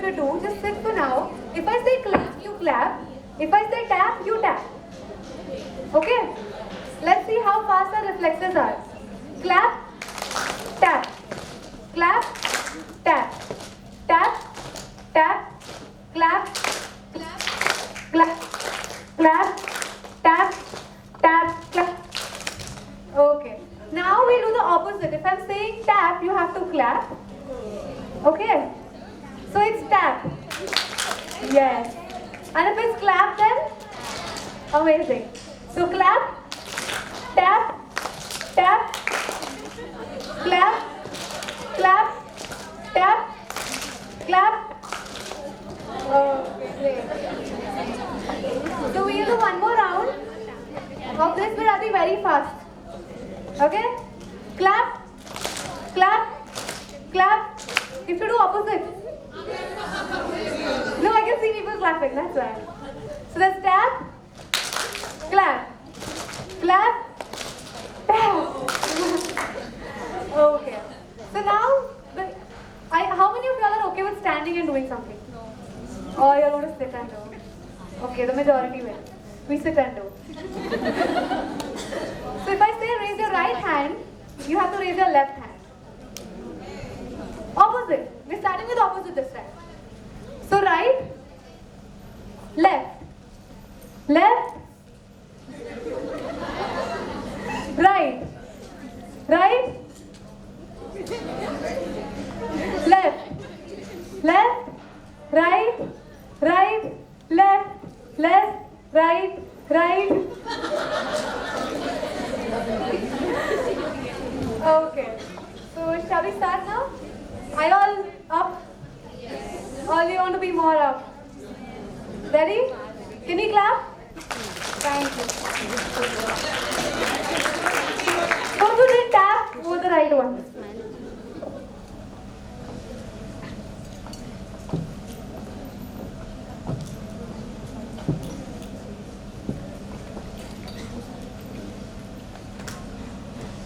to do, just sit for now. If I say clap, you clap. If I say tap, you tap. Okay? Let's see how fast our reflexes are. Clap, tap. Clap, tap. Tap, tap. Clap, clap, clap. Clap, tap, tap, clap. Okay. Now we do the opposite. If I'm saying tap, you have to clap. Okay? So it's tap. Yes. And if it's clap, then amazing. So clap, tap, tap, clap, clap, tap, clap. Okay, great. So we'll do one more round of this, but I'll be very fast. Okay? Clap, clap, clap. You have to do opposite. No, I can see people clapping, that's why. So that's tap, clap, clap, tap. Okay. So now, how many of y'all are okay with standing and doing something? No. Or you're going to sit and do? Okay, the majority will. We sit and do. So if I say raise your right hand, you have to raise your left hand. Opposite. We're starting with opposite this time. So right, left, left, right, right, left, left, right, right, left, left, right, right. Okay. So shall we start now? Are you all up? Or do you want to be more up? Ready? Can you clap? Thank you. Those who did tap were the right ones.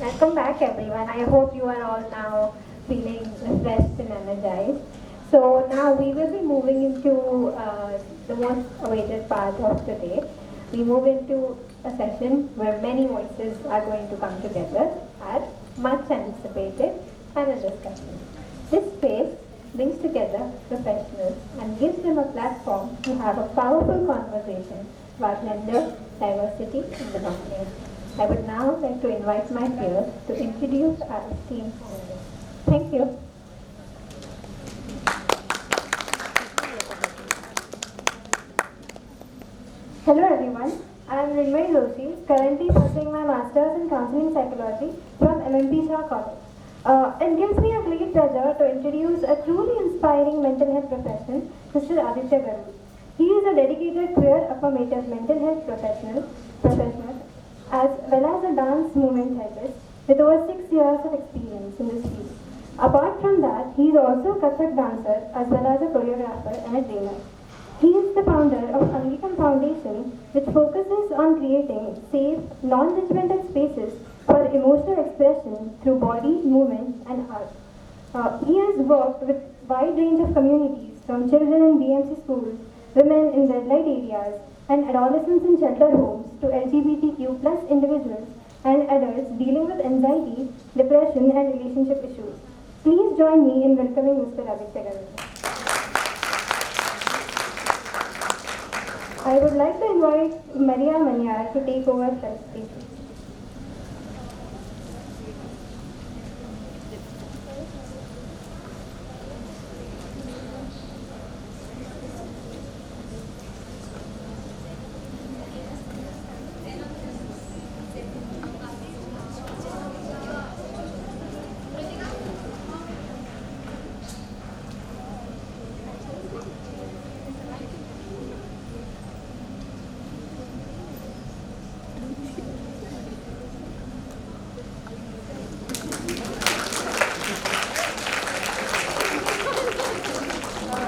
Welcome back everyone. I hope you are all now feeling refreshed and energized. So now we will be moving into the most awaited part of the day. We move into a session where many voices are going to come together at much anticipated panel discussion. This space brings together professionals and gives them a platform to have a powerful conversation about gender, diversity and belonging. I would now like to invite my peers to introduce our esteemed panelists. Thank you. Hello everyone, I am Rinmay Joshi, currently pursuing my Masters in Counseling Psychology from MMP Shah College. It gives me a great pleasure to introduce a truly inspiring mental health professional, Mr. Aditya Garu. He is a dedicated queer affirmative mental health professional as well as a dance movement therapist with over 6 years of experience in this field. Apart from that, he is also a Kathak dancer as well as a choreographer and a trainer. He is the founder of Angikam Foundation, which focuses on creating safe, non-judgmental spaces for emotional expression through body, movement, and art. He has worked with a wide range of communities, from children in BMC schools, women in red light areas, and adolescents in shelter homes to LGBTQ plus individuals and adults dealing with anxiety, depression, and relationship issues. Please join me in welcoming Mr. Aditya Garu. I would like to invite Maria Manyar to take over first stage.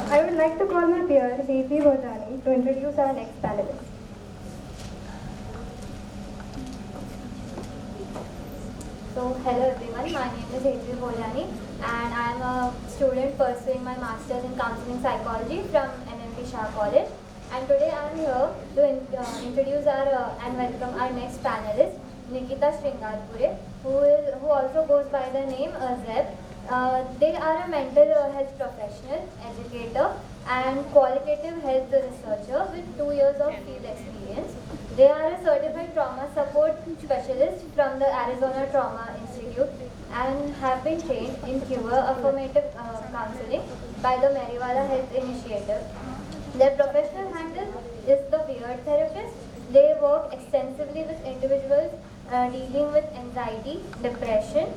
I would like to call my peer, Devi Bhojani, to introduce our next panelist. So, hello everyone, my name is Devi Bhojani. and I am a student pursuing my Masters in Counseling Psychology from MMP Shah College. And today I am here to introduce and welcome our next panelist, Nikita Sringarpure, who also goes by the name Zeb. They are a mental health professional, educator, and qualitative health researcher with 2 years of field experience. They are a certified trauma support specialist from the Arizona Trauma Institute and have been trained in cure affirmative counseling by the Meriwala Health Initiative. Their professional handle is the Weird Therapist. They work extensively with individuals dealing with anxiety, depression,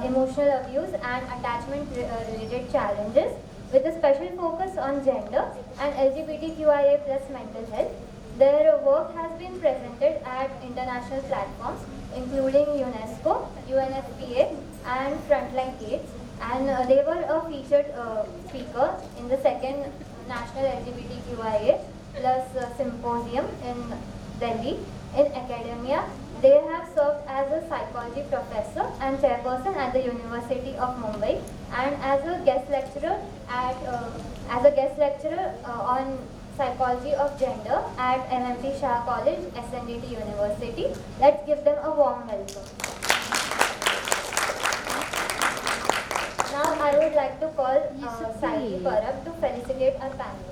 emotional abuse, and attachment related challenges, with a special focus on gender and LGBTQIA plus mental health. Their work has been presented at international platforms including UNESCO, UNFPA, and Frontline AIDS, and they were a featured speaker in the second National LGBTQIA plus symposium in Delhi. In academia, they have served as a psychology professor and chairperson at the University of Mumbai, and as a guest lecturer on psychology of gender at MMP Shah College, SNDT University. Let's give them a warm welcome. Now I would like to call Saidi Parab to felicitate our panelists.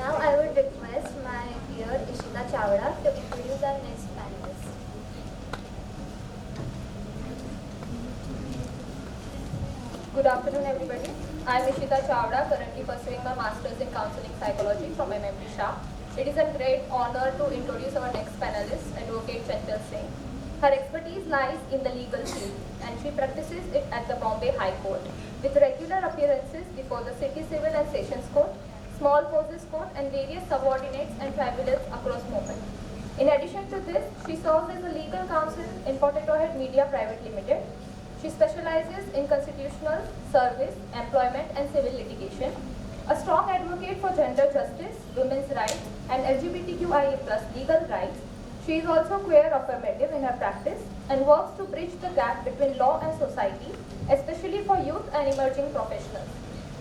Now I would request my peer Ishita Chawda to introduce our next panelist. Good afternoon, everybody. I am Ishita Chawda, currently pursuing my Masters in Counseling Psychology from MMP Shah. It is a great honor to introduce our next panelist, Advocate Chantal Singh. Her expertise lies in the legal field, and she practices it at the Bombay High Court, with regular appearances before the City Civil and Sessions Court, Small Forces Court, and various subordinates and tribunals across Mumbai. In addition to this, she serves as a legal counsel in Potato Head Media Private Limited. She specializes in constitutional, service, employment, and civil litigation. A strong advocate for gender justice, women's rights, and LGBTQIA+ legal rights, she is also queer affirmative in her practice and works to bridge the gap between law and society, especially for youth and emerging professionals.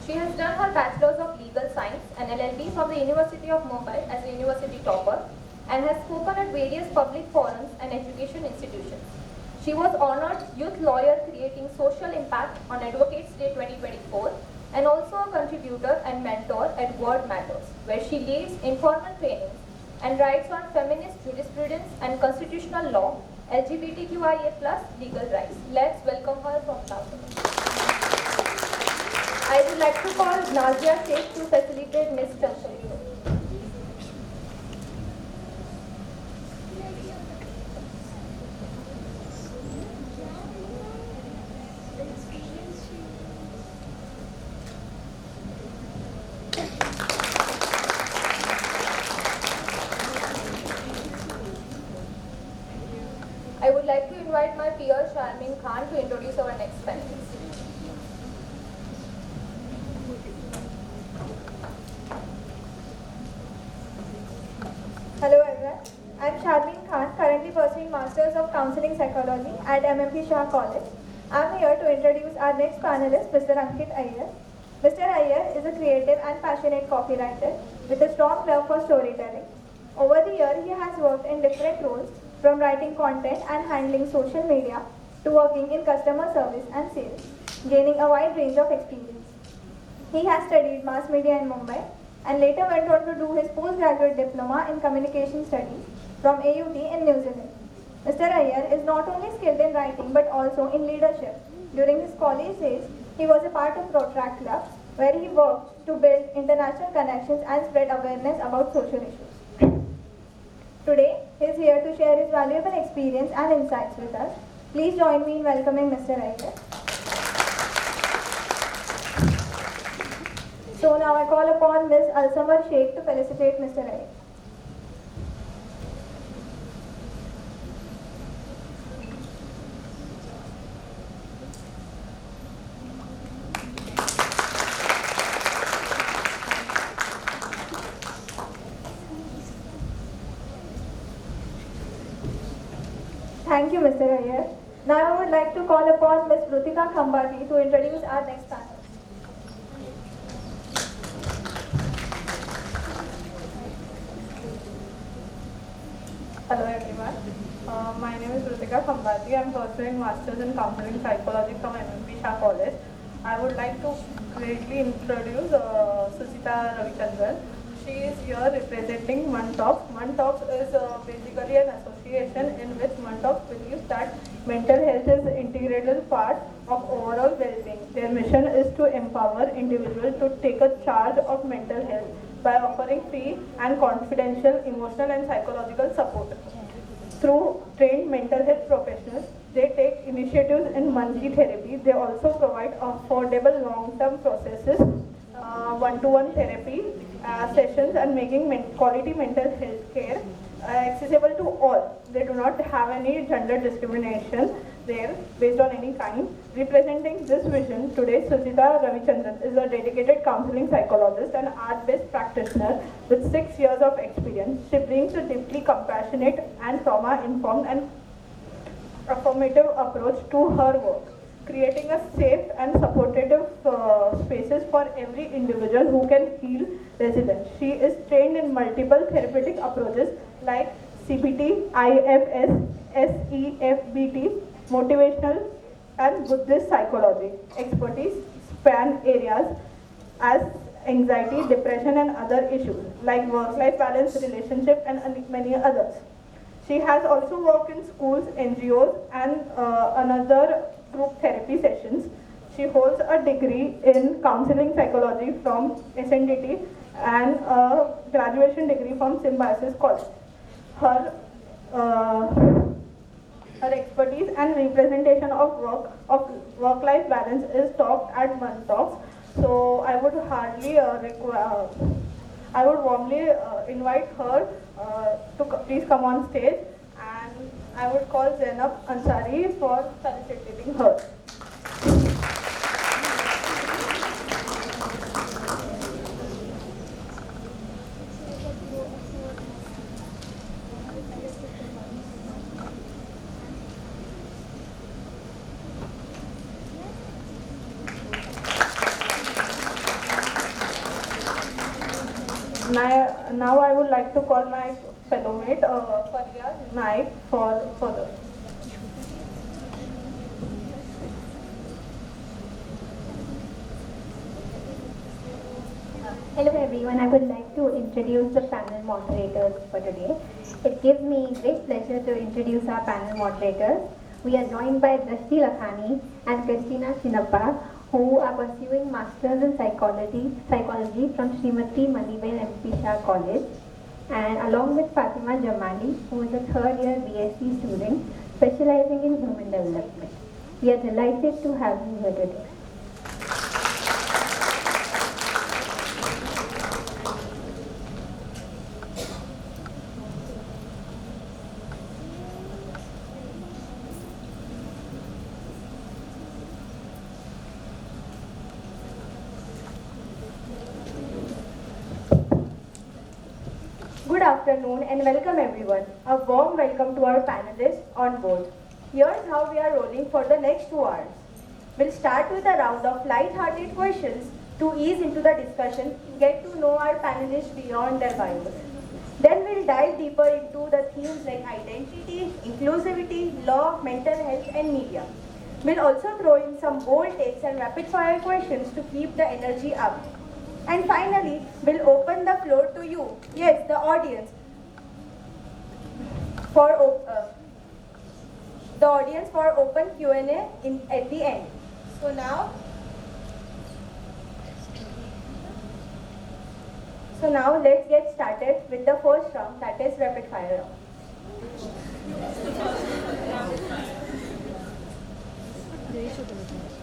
She has done her Bachelor's of Legal Science and LLB from the University of Mumbai as a university topper, and has spoken at various public forums and education institutions. She was honored Youth Lawyer Creating Social Impact on Advocates Day 2024, and also a contributor and mentor at Word Matters, where she leads informal trainings and writes on feminist jurisprudence and constitutional law, LGBTQIA+ legal rights. Let's welcome her from South. I would like to call Nazia Sheikh to facilitate Ms. Chantal. I would like to invite my peer Sharmin Khan to introduce our next panelist. Hello everyone, I am Sharmin Khan, currently pursuing Masters of Counseling Psychology at MMP Shah College. I am here to introduce our next panelist, Mr. Ankit Iyer. Mr. Iyer is a creative and passionate copywriter with a strong love for storytelling. Over the years, he has worked in different roles, from writing content and handling social media to working in customer service and sales, gaining a wide range of experience. He has studied mass media in Mumbai and later went on to do his postgraduate diploma in communication studies from AUT in New Zealand. Mr. Iyer is not only skilled in writing but also in leadership. During his college days, he was a part of Rotaract Club, where he worked to build international connections and spread awareness about social issues. Today, he is here to share his valuable experience and insights with us. Please join me in welcoming Mr. Iyer. So now I call upon Ms. Alsamar Sheikh to felicitate Mr. Ray. Thank you, Mr. Iyer. Now I would like to call upon Ms. Rutika Khambati to introduce our next panel. Hello everyone. My name is Rutika Khambati. I am pursuing Masters in Counseling Psychology from MMP Shah College. I would like to greatly introduce Susita Ravichandran. She is here representing Mantops. Mantops is basically an association in which Mantops believes that mental health is an integral part of overall well-being. Their mission is to empower individuals to take a charge of mental health by offering free and confidential emotional and psychological support. Through trained mental health professionals, they take initiatives in monthly therapy. They also provide affordable long-term processes, one-to-one therapy sessions, and making quality mental health care accessible to all. They do not have any gender discrimination there based on any kind. Representing this vision, today Susita Ravichandran is a dedicated counseling psychologist and art-based practitioner with 6 years of experience. She brings a deeply compassionate and trauma-informed and affirmative approach to her work, creating a safe and supportive spaces for every individual who can feel resilient. She is trained in multiple therapeutic approaches like CBT, IFS, SEFBT, motivational and Buddhist psychology. Expertise span areas as anxiety, depression and other issues like work-life balance, relationship and many others. She has also worked in schools, NGOs and another group therapy sessions. She holds a degree in counseling psychology from SNDT and a graduation degree from Symbiosis College. Her expertise and representation of work-life balance is taught at Mantops. So I would warmly invite her to please come on stage, and I would call Zainab Ansari for felicitating her. Now I would like to call my fellow mate, Faryad Naik, for further. Hello everyone, I would like to introduce the panel moderators for today. It gives me great pleasure to introduce our panel moderators. We are joined by Drashti Lakhani and Christina Chinnappa, who are pursuing Masters in Psychology from Srimati Manibel MP Shah College, and along with Fatima Jamali, who is a third-year BSc student specializing in human development. We are delighted to have you here today. Good afternoon and welcome everyone. A warm welcome to our panelists on board. Here's how we are rolling for the next 2 hours. We'll start with a round of light-hearted questions to ease into the discussion, get to know our panelists beyond their bios. Then we'll dive deeper into the themes like identity, inclusivity, law, mental health and media. We'll also throw in some bold takes and rapid-fire questions to keep the energy up. And finally, we'll open the floor to you, yes, the audience, for open Q&A at the end. So now let's get started with the first round, that is rapid fire round.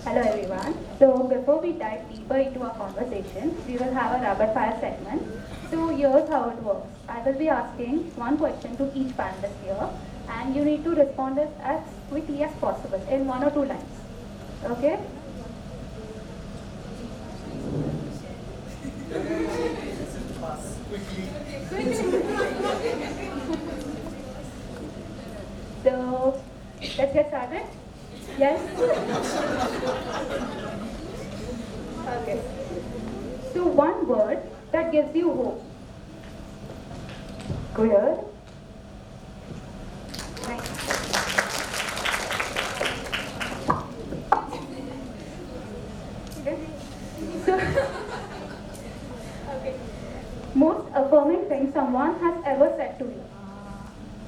Hello everyone. So before we dive deeper into our conversation, we will have a rapid fire segment. So here's how it works. I will be asking one question to each panelist here, and you need to respond it as quickly as possible in 1 or 2 lines. Okay? So let's get started. Yes? Okay. So one word that gives you hope. Queer. Nice. Okay. So, okay. Most affirming thing someone has ever said to you.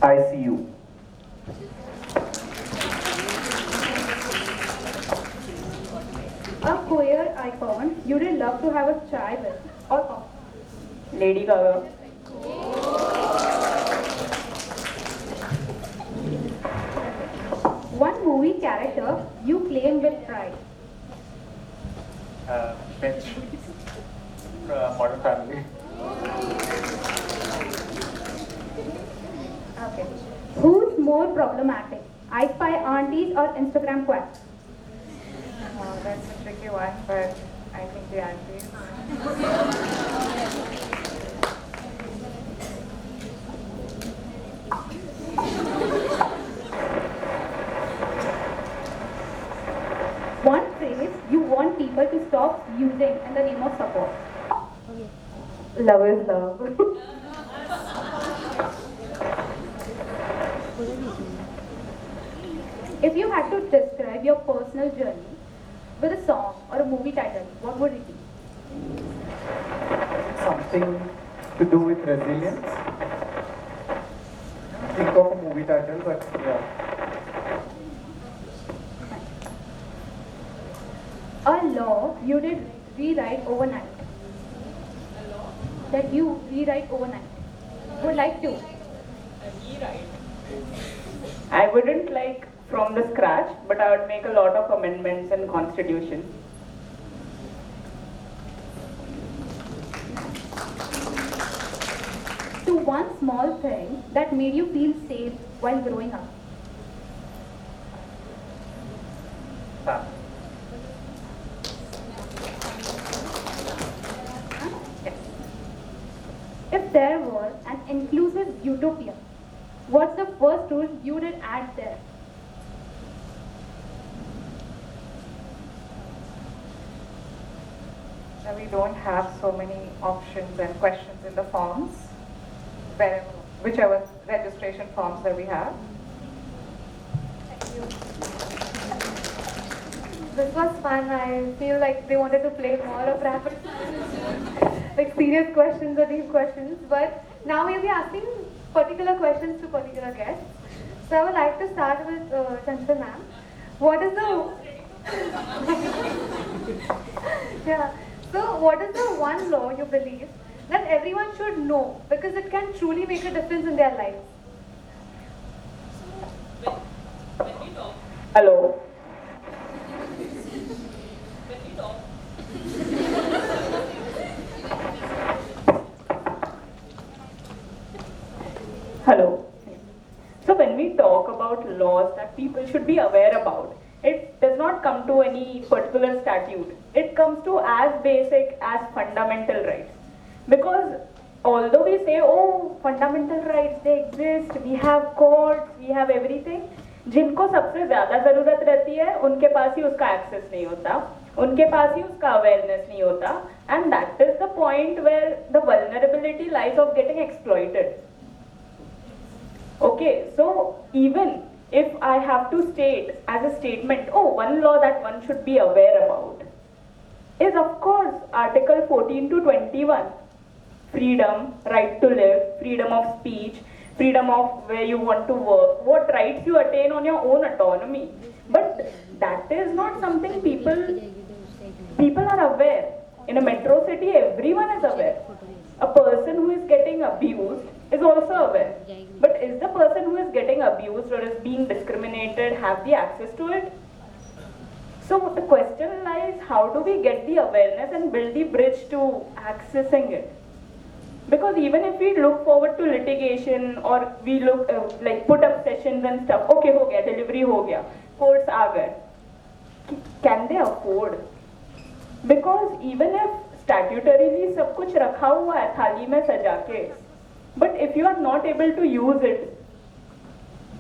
I see you. A queer icon you'd love to have a chai with or coffee. Lady Gaga. One movie character you claim with pride. Bench. Modern Family. Okay. Who's more problematic? I Spy aunties or Instagram quacks? That's a tricky one, but I think the aunties. One phrase you want people to stop using in the name of support. Love is love. If you had to describe your personal journey with a song or a movie title, what would it be? Something to do with resilience. Think of a movie title, but yeah. A law you did rewrite overnight. That you rewrite overnight. Would like to. I wouldn't like from the scratch, but I would make a lot of amendments in constitution. To one small thing that made you feel safe while growing up. Ah. Yes. If there was an inclusive utopia, what's the first rule you did add there? We don't have so many options and questions in the forms, whichever registration forms that we have. This was fun. I feel like they wanted to play more of rapid, like serious questions or deep questions. But now we'll be asking particular questions to particular guests. So I would like to start with Chanchal ma'am. What is the yeah? So what is the one law you believe that everyone should know because it can truly make a difference in their lives? Hello. Hello. So when we talk about laws that people should be aware about, it does not come to any particular statute. It comes to as basic as fundamental rights. Because although we say, oh, fundamental rights, they exist, we have courts, we have everything, जिनको सबसे ज़्यादा ज़रूरत रहती है, उनके पास ही उसका access नहीं होता, उनके पास ही उसका awareness नहीं होता, and that is the point where the vulnerability lies of getting exploited. Okay, so even if I have to state as a statement, oh, one law that one should be aware about is of course Article 14 to 21. Freedom, right to live, freedom of speech, freedom of where you want to work, what rights you attain on your own autonomy. But that is not something people are aware. In a metro city, everyone is aware. A person who is getting abused is also aware. But is the person who is getting abused or is being discriminated have the access to it? So the question lies, how do we get the awareness and build the bridge to accessing it? Because even if we look forward to litigation or we look like put up sessions and stuff, okay, ho gaya, delivery ho gaya, courts aa gaye, can they afford? Because even if statutorily सब कुछ रखा हुआ है थाली में सजा के, but if you are not able to use it,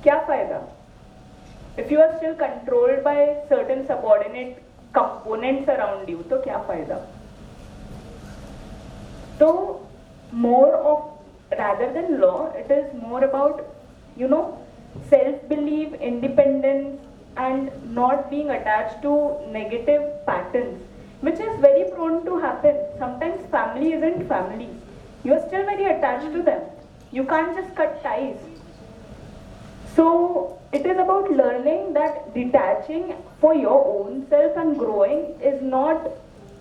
क्या फायदा? If you are still controlled by certain subordinate components around you, तो क्या फायदा? तो more of, rather than law, it is more about, self-belief, independence, and not being attached to negative patterns, which is very prone to happen. Sometimes family isn't family. You are still very attached to them. You can't just cut ties. So it is about learning that detaching for your own self and growing is not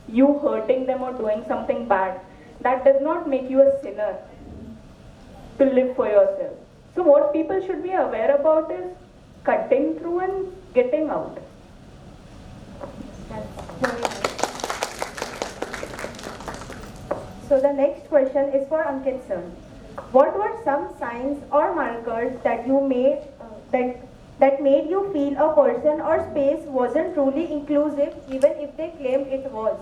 you hurting them or doing something bad. That does not make you a sinner to live for yourself. So what people should be aware about is cutting through and getting out. So the next question is for Ankit sir. What were some signs or markers that you made that made you feel a person or space wasn't truly inclusive even if they claimed it was?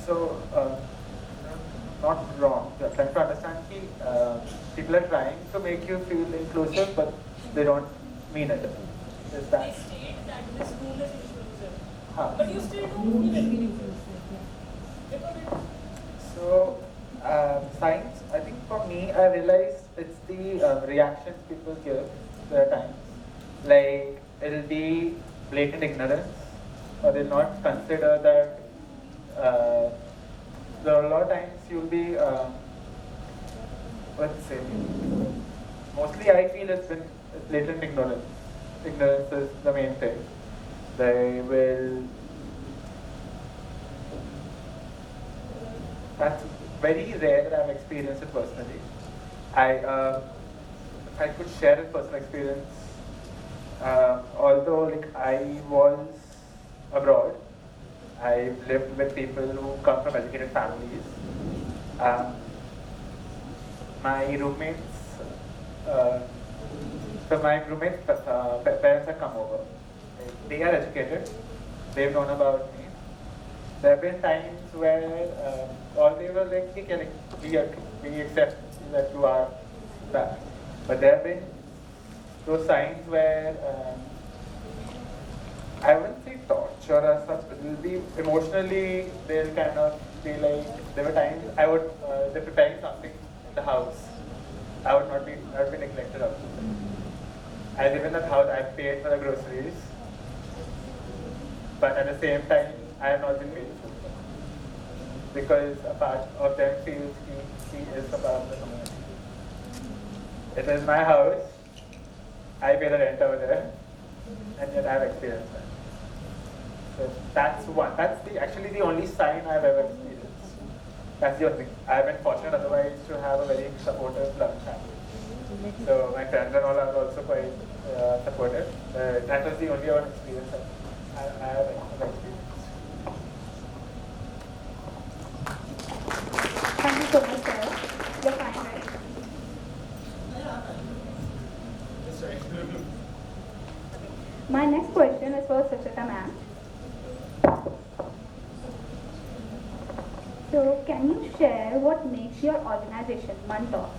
So not wrong. You're trying to understand people are trying to make you feel inclusive, but they don't mean it. Is that? They state that this school is inclusive, But you still don't feel it. So, science, I think for me, I realized it's the reactions people give at times. Like, it'll be blatant ignorance, or they'll not consider that. There are a lot of times you'll be, let's say, mostly I feel it's blatant ignorance. Ignorance is the main thing. They will. That's very rare that I've experienced it personally. If I could share a personal experience, although like I was abroad, I've lived with people who come from educated families. My roommates, parents have come over. They are educated. They've known about me. There have been times where all they were like, okay, we accept that you are that. But there have been those signs where I wouldn't say torture as such, but it'll be emotionally, they'll kind of be like, there were times they're preparing something in the house. I would be neglected of it. I live in that house, I paid for the groceries, but at the same time, I have not been paid for it. Because a part of them feels he is a part of the community. It is my house, I pay the rent over there, and yet I have experienced that. So that's one. That's actually the only sign I've ever experienced. That's the only thing. I've been fortunate otherwise to have a very supportive, loving family. So my friends and all are also quite supportive. That was the only one experience I have experienced. Thank you so much, sir. You're fine, right? My next question is for Suchita ma'am. So, can you share what makes your organization, Mantalk,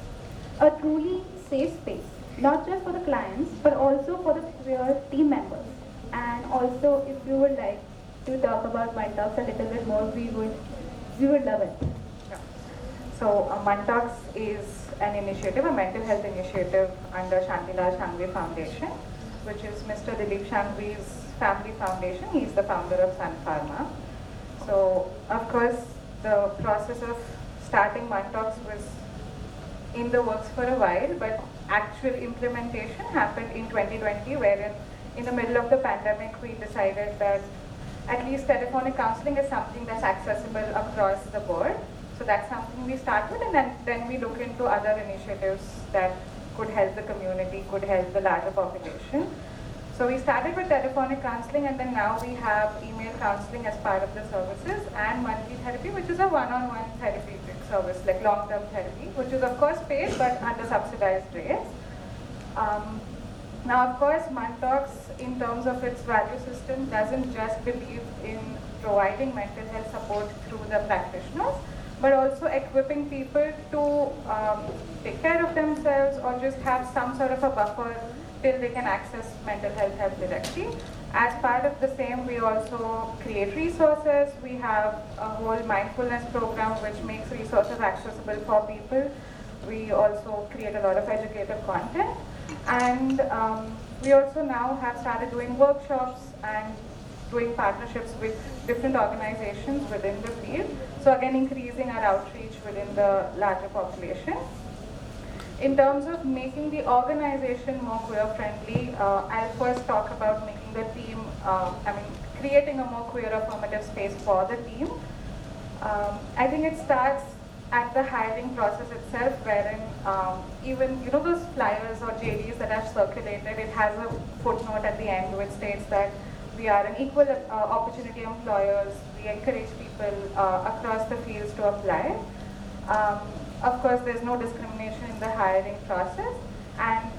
a truly safe space, not just for the clients, but also for your team members? And also, if you would like to talk about Mantalks a little bit more, we would love it. So, Mantalks is an initiative, a mental health initiative under Shantilal Shangvi Foundation, which is Mr. Dilip Shangvi's family foundation. He's the founder of Sun Pharma. So, of course, the process of starting Mantalks was in the works for a while, but actual implementation happened in 2020, wherein in the middle of the pandemic, we decided that at least telephonic counseling is something that's accessible across the board. So that's something we start with, and then we look into other initiatives that could help the community, could help the larger population. So we started with telephonic counseling, and then now we have email counseling as part of the services, and monthly therapy, which is a one-on-one therapeutic service, like long-term therapy, which is of course paid but under subsidized rates. Now, of course, Mantalks, in terms of its value system, doesn't just believe in providing mental health support through the practitioners, but also equipping people to take care of themselves or just have some sort of a buffer till they can access mental health help directly. As part of the same, we also create resources. We have a whole mindfulness program which makes resources accessible for people. We also create a lot of educative content. And we also now have started doing workshops and doing partnerships with different organizations within the field. So again, increasing our outreach within the larger population. In terms of making the organization more queer-friendly, I'll first talk about making the team, creating a more queer affirmative space for the team. I think it starts at the hiring process itself, wherein even, those flyers or JDs that are circulated, it has a footnote at the end which states that we are an equal opportunity employers. We encourage people across the fields to apply. Of course, there's no discrimination in the hiring process. And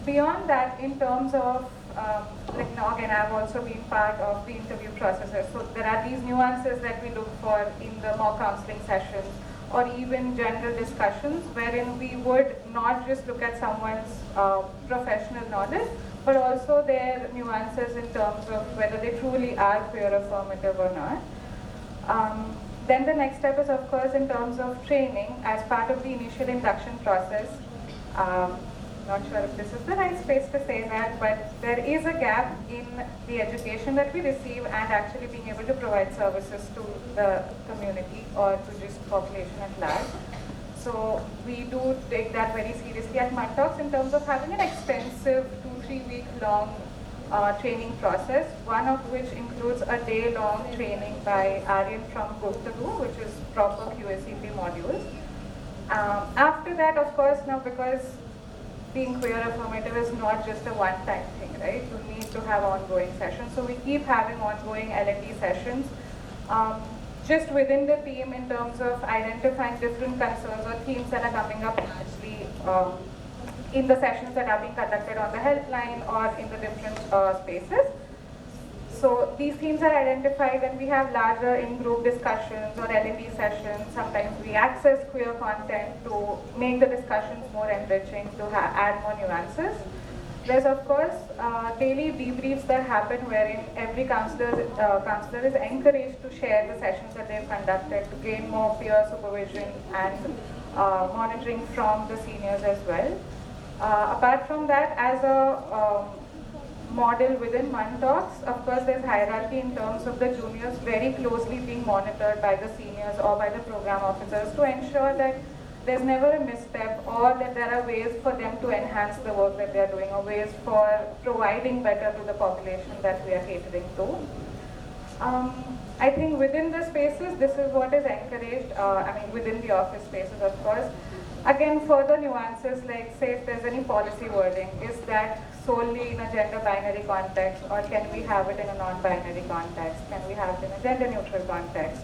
beyond that, in terms of, again, I've also been part of the interview processes. So there are these nuances that we look for in the mock counseling sessions, or even general discussions, wherein we would not just look at someone's professional knowledge, but also their nuances in terms of whether they truly are queer affirmative or not. Then the next step is, of course, in terms of training as part of the initial induction process. Not sure if this is the right space to say that, but there is a gap in the education that we receive and actually being able to provide services to the community or to just population at large. So we do take that very seriously at Mantalks in terms of having an extensive 2-3 week long training process, one of which includes a day-long training by Aryan from Guptagoo, which is proper QACP modules. After that, of course, now because being queer affirmative is not just a one-time thing, right? You need to have ongoing sessions. So we keep having ongoing L&D sessions just within the team in terms of identifying different concerns or themes that are coming up largely in the sessions that are being conducted on the helpline or in the different spaces. So these themes are identified and we have larger in-group discussions or L&D sessions. Sometimes we access queer content to make the discussions more enriching, to add more nuances. There's of course daily debriefs that happen wherein every counselor is encouraged to share the sessions that they've conducted to gain more peer supervision and monitoring from the seniors as well. Apart from that, as a model within Mantalks, of course there's hierarchy in terms of the juniors very closely being monitored by the seniors or by the program officers to ensure that there's never a misstep or that there are ways for them to enhance the work that they're doing or ways for providing better to the population that we are catering to. I think within the spaces, this is what is encouraged, within the office spaces, of course. Again, further nuances like, say, if there's any policy wording, is that solely in a gender binary context, or can we have it in a non-binary context? Can we have it in a gender neutral context?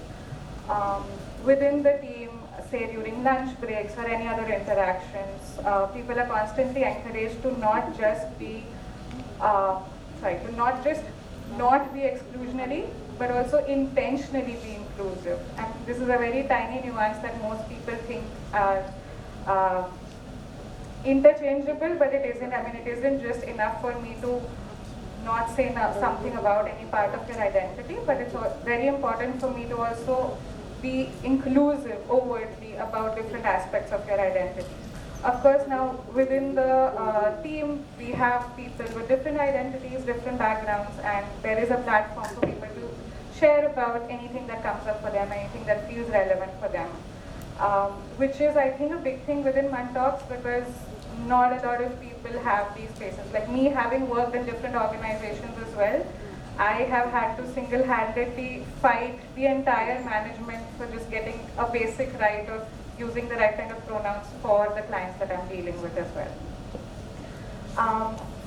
Within the team, say during lunch breaks or any other interactions, people are constantly encouraged to not just be, not be exclusionary, but also intentionally be inclusive. And this is a very tiny nuance that most people think are interchangeable, but it isn't. It isn't just enough for me to not say something about any part of your identity, but it's very important for me to also be inclusive overtly about different aspects of your identity. Of course, now within the team, we have people with different identities, different backgrounds, and there is a platform for people to share about anything that comes up for them, anything that feels relevant for them. Which is, I think, a big thing within Mantalks because not a lot of people have these spaces. Like me, having worked in different organizations as well, I have had to single-handedly fight the entire management for just getting a basic right of using the right kind of pronouns for the clients that I'm dealing with as well.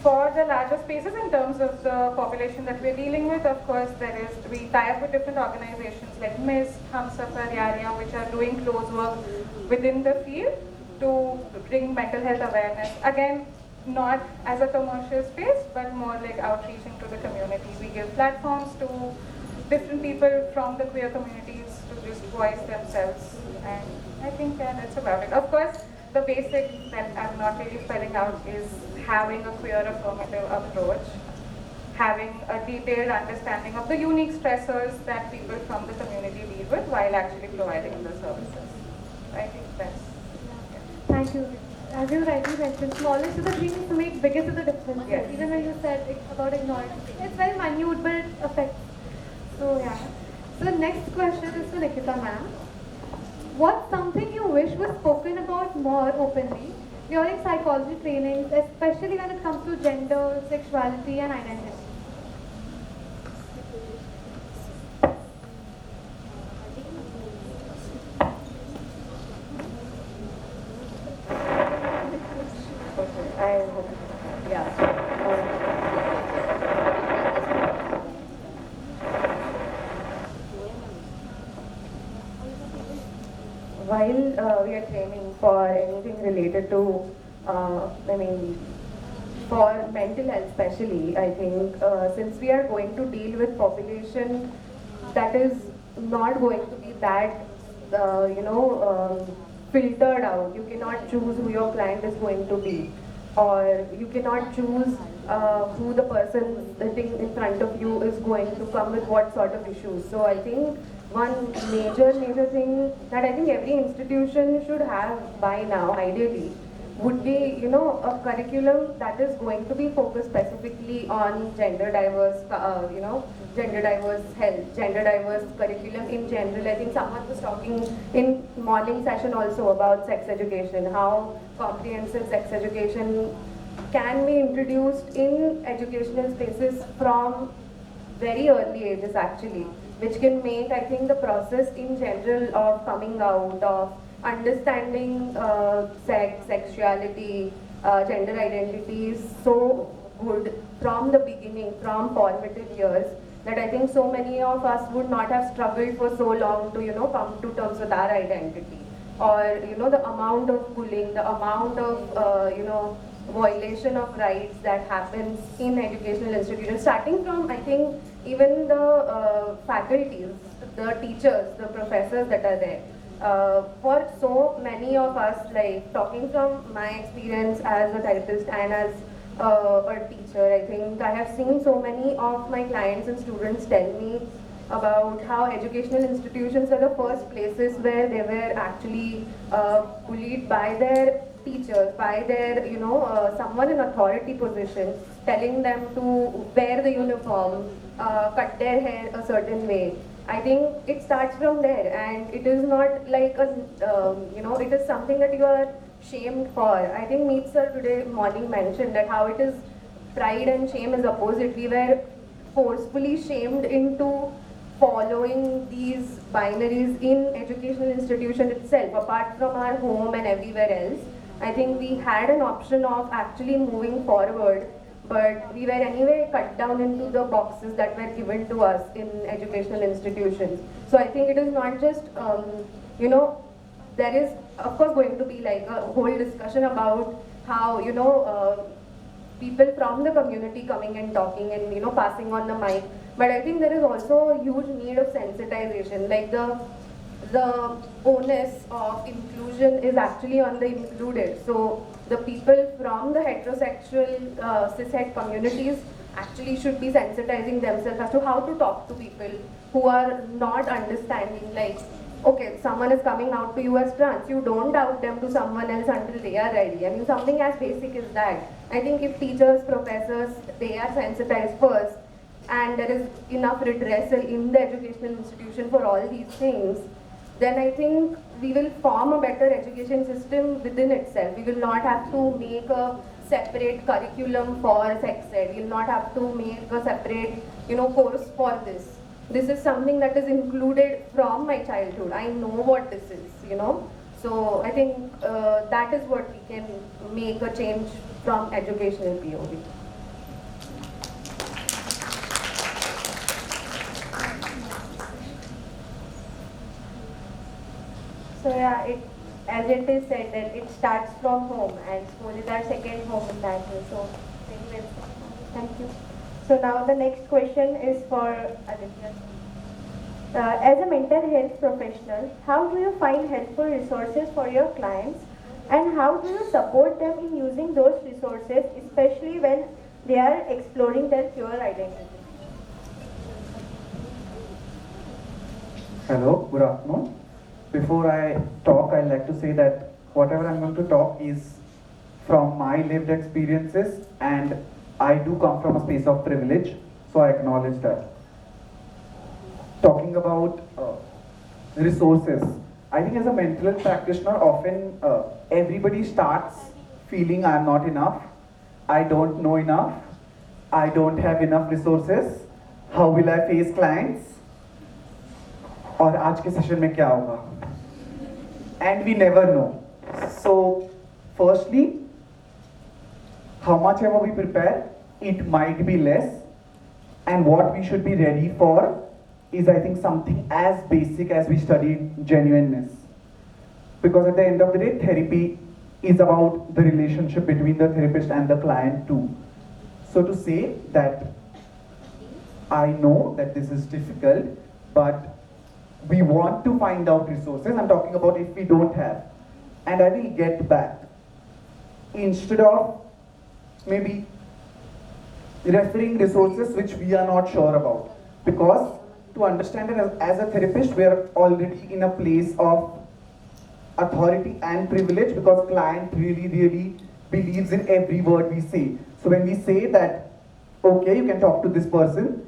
For the larger spaces, in terms of the population that we're dealing with, of course, we tie up with different organizations like MIST, Humsafar, Yariya, which are doing close work within the field to bring mental health awareness. Again, not as a commercial space, but more like outreaching to the community. We give platforms to different people from the queer communities to just voice themselves. And I think that's about it. Of course, the basic that I'm not really spelling out is having a queer affirmative approach, having a detailed understanding of the unique stressors that people from the community deal with while actually providing the services. I think that's Thank you. As you rightly mentioned, smallest of the dream is to make biggest of the difference. Yes. Even when you said about ignorance, it's very minute, but it affects. So yeah. So the next question is to Nikita ma'am. What's something you wish was spoken about more openly during psychology trainings, especially when it comes to gender, sexuality, and identity? I hope, yeah. While we are training for anything related to, for mental health especially, I think since we are going to deal with population that is not going to be that, filtered out. You cannot choose who your client is going to be, or you cannot choose who the person sitting in front of you is going to come with what sort of issues. So I think one major thing that I think every institution should have by now, ideally, would be, a curriculum that is going to be focused specifically on gender diverse, gender diverse health, gender diverse curriculum in general. I think someone was talking in morning session also about sex education, how comprehensive sex education can be introduced in educational spaces from very early ages actually, which can make, I think, the process in general of coming out, of understanding sex, sexuality, gender identity is so good from the beginning, from formative years, that I think so many of us would not have struggled for so long to, come to terms with our identity. Or, the amount of bullying, the amount of, violation of rights that happens in educational institutions, starting from, I think, even the faculties, the teachers, the professors that are there. For so many of us, like talking from my experience as a therapist and as a teacher, I think I have seen so many of my clients and students tell me about how educational institutions were the first places where they were actually bullied by their teachers, by their, someone in authority position, telling them to wear the uniform, cut their hair a certain way. I think it starts from there, and it is not like it is something that you are shamed for. I think Meet sir today morning mentioned that how it is pride and shame is opposite. We were forcefully shamed into following these binaries in educational institution itself, apart from our home and everywhere else. I think we had an option of actually moving forward, but we were anyway cut down into the boxes that were given to us in educational institutions. So I think it is not just, there is of course going to be like a whole discussion about how, people from the community coming and talking and, passing on the mic. But I think there is also a huge need of sensitization, like the onus of inclusion is actually on the included. So the people from the heterosexual cishet communities actually should be sensitizing themselves as to how to talk to people who are not understanding, like, okay, someone is coming out to you as trans, you don't out them to someone else until they are ready. I mean, something as basic as that. I think if teachers, professors, they are sensitized first, and there is enough redressal in the educational institution for all these things, then I think we will form a better education system within itself. We will not have to make a separate curriculum for sex ed. We will not have to make a separate, course for this. This is something that is included from my childhood. I know what this is, So I think that is what we can make a change from educational POV. So yeah, as it is said that it starts from home and school is our second home in that way. So very well said. Thank you. So now the next question is for Aditya. As a mental health professional, how do you find helpful resources for your clients and how do you support them in using those resources, especially when they are exploring their pure identity? Hello, good afternoon. Before I talk, I'd like to say that whatever I'm going to talk is from my lived experiences, and I do come from a space of privilege, so I acknowledge that. Talking about resources, I think as a mental health practitioner, often everybody starts feeling I'm not enough, I don't know enough, I don't have enough resources, how will I face clients? और आज के session में क्या होगा? And we never know. So, firstly, how much ever we prepare, it might be less, and what we should be ready for is, I think, something as basic as we study genuineness. Because at the end of the day, therapy is about the relationship between the therapist and the client too. So to say that I know that this is difficult, but we want to find out resources. I'm talking about if we don't have. And I will get back. Instead of maybe referring resources which we are not sure about. Because to understand it as a therapist, we are already in a place of authority and privilege because client really believes in every word we say. So when we say that, okay, you can talk to this person,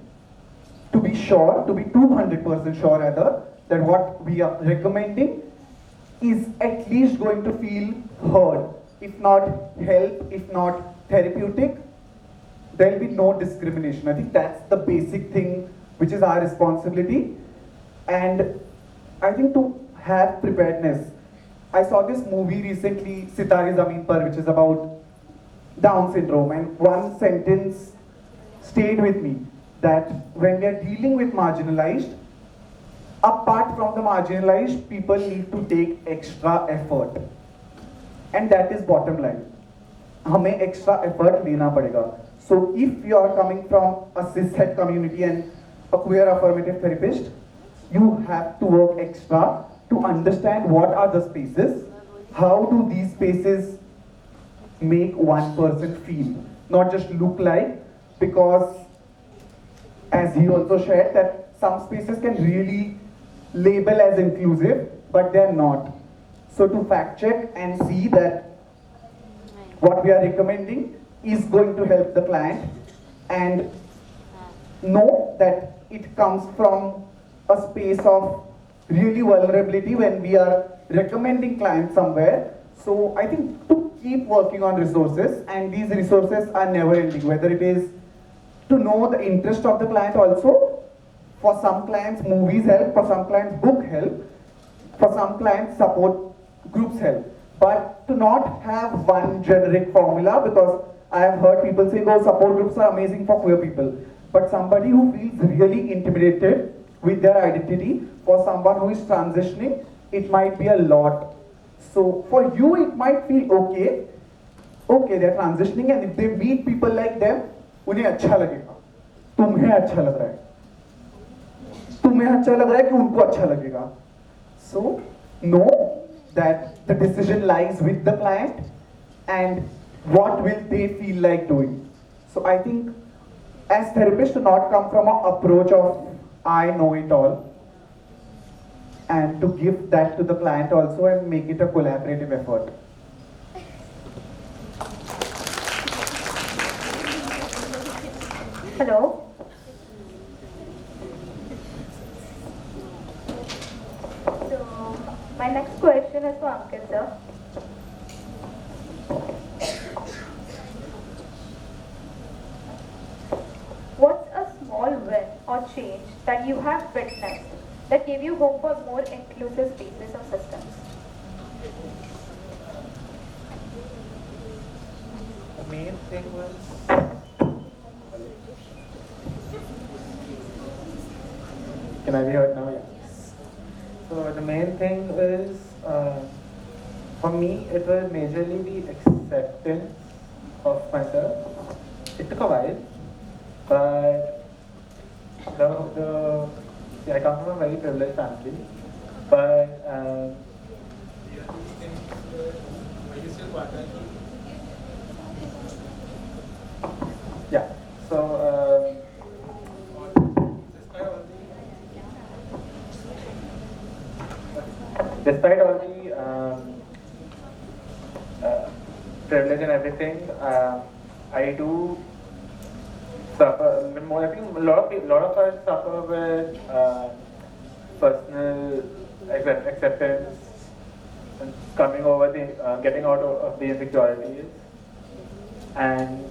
to be sure, to be 200% sure rather, that what we are recommending is at least going to feel heard. If not help, if not therapeutic, there will be no discrimination. I think that's the basic thing which is our responsibility. And I think to have preparedness. I saw this movie recently, Sitare Zameen Par, which is about Down syndrome, and one sentence stayed with me, that when we are dealing with marginalized, apart from the marginalized, people need to take extra effort. And that is bottom line. हमें extra effort लेना पड़ेगा. So if you are coming from a cishet community and a queer affirmative therapist, you have to work extra to understand what are the spaces, how do these spaces make one person feel, not just look like, because as he also shared that some spaces can really label as inclusive, but they're not. So to fact check and see that what we are recommending is going to help the client, and know that it comes from a space of really vulnerability when we are recommending clients somewhere. So I think to keep working on resources, and these resources are never ending, whether it is to know the interest of the client also. For some clients, movies help, for some clients, book help, for some clients, support groups help. But to not have one generic formula, because I have heard people say, oh, support groups are amazing for queer people. But somebody who feels really intimidated with their identity, for someone who is transitioning, it might be a lot. So for you, it might feel okay, they're transitioning, and if they meet people like them, उन्हें अच्छा लगेगा, तुम्हें अच्छा लग रहा है, तुम्हें अच्छा लग रहा है कि उनको अच्छा लगेगा. So know that the decision lies with the client and what will they feel like doing. So I think as therapists to not come from an approach of I know it all, and to give that to the client also and make it a collaborative effort. Hello. So my next question is for Ankit sir. What's a small win or change that you have witnessed that gave you hope for more inclusive spaces or systems? main thing was. Can I be heard now? Yes. So the main thing is, for me, it was majorly the acceptance of myself. It took a while, but see, I come from a very privileged family, but yeah. So despite all the privilege and everything, I do suffer more. I think lot of us suffer with personal acceptance and coming over the getting out of the insecurities, and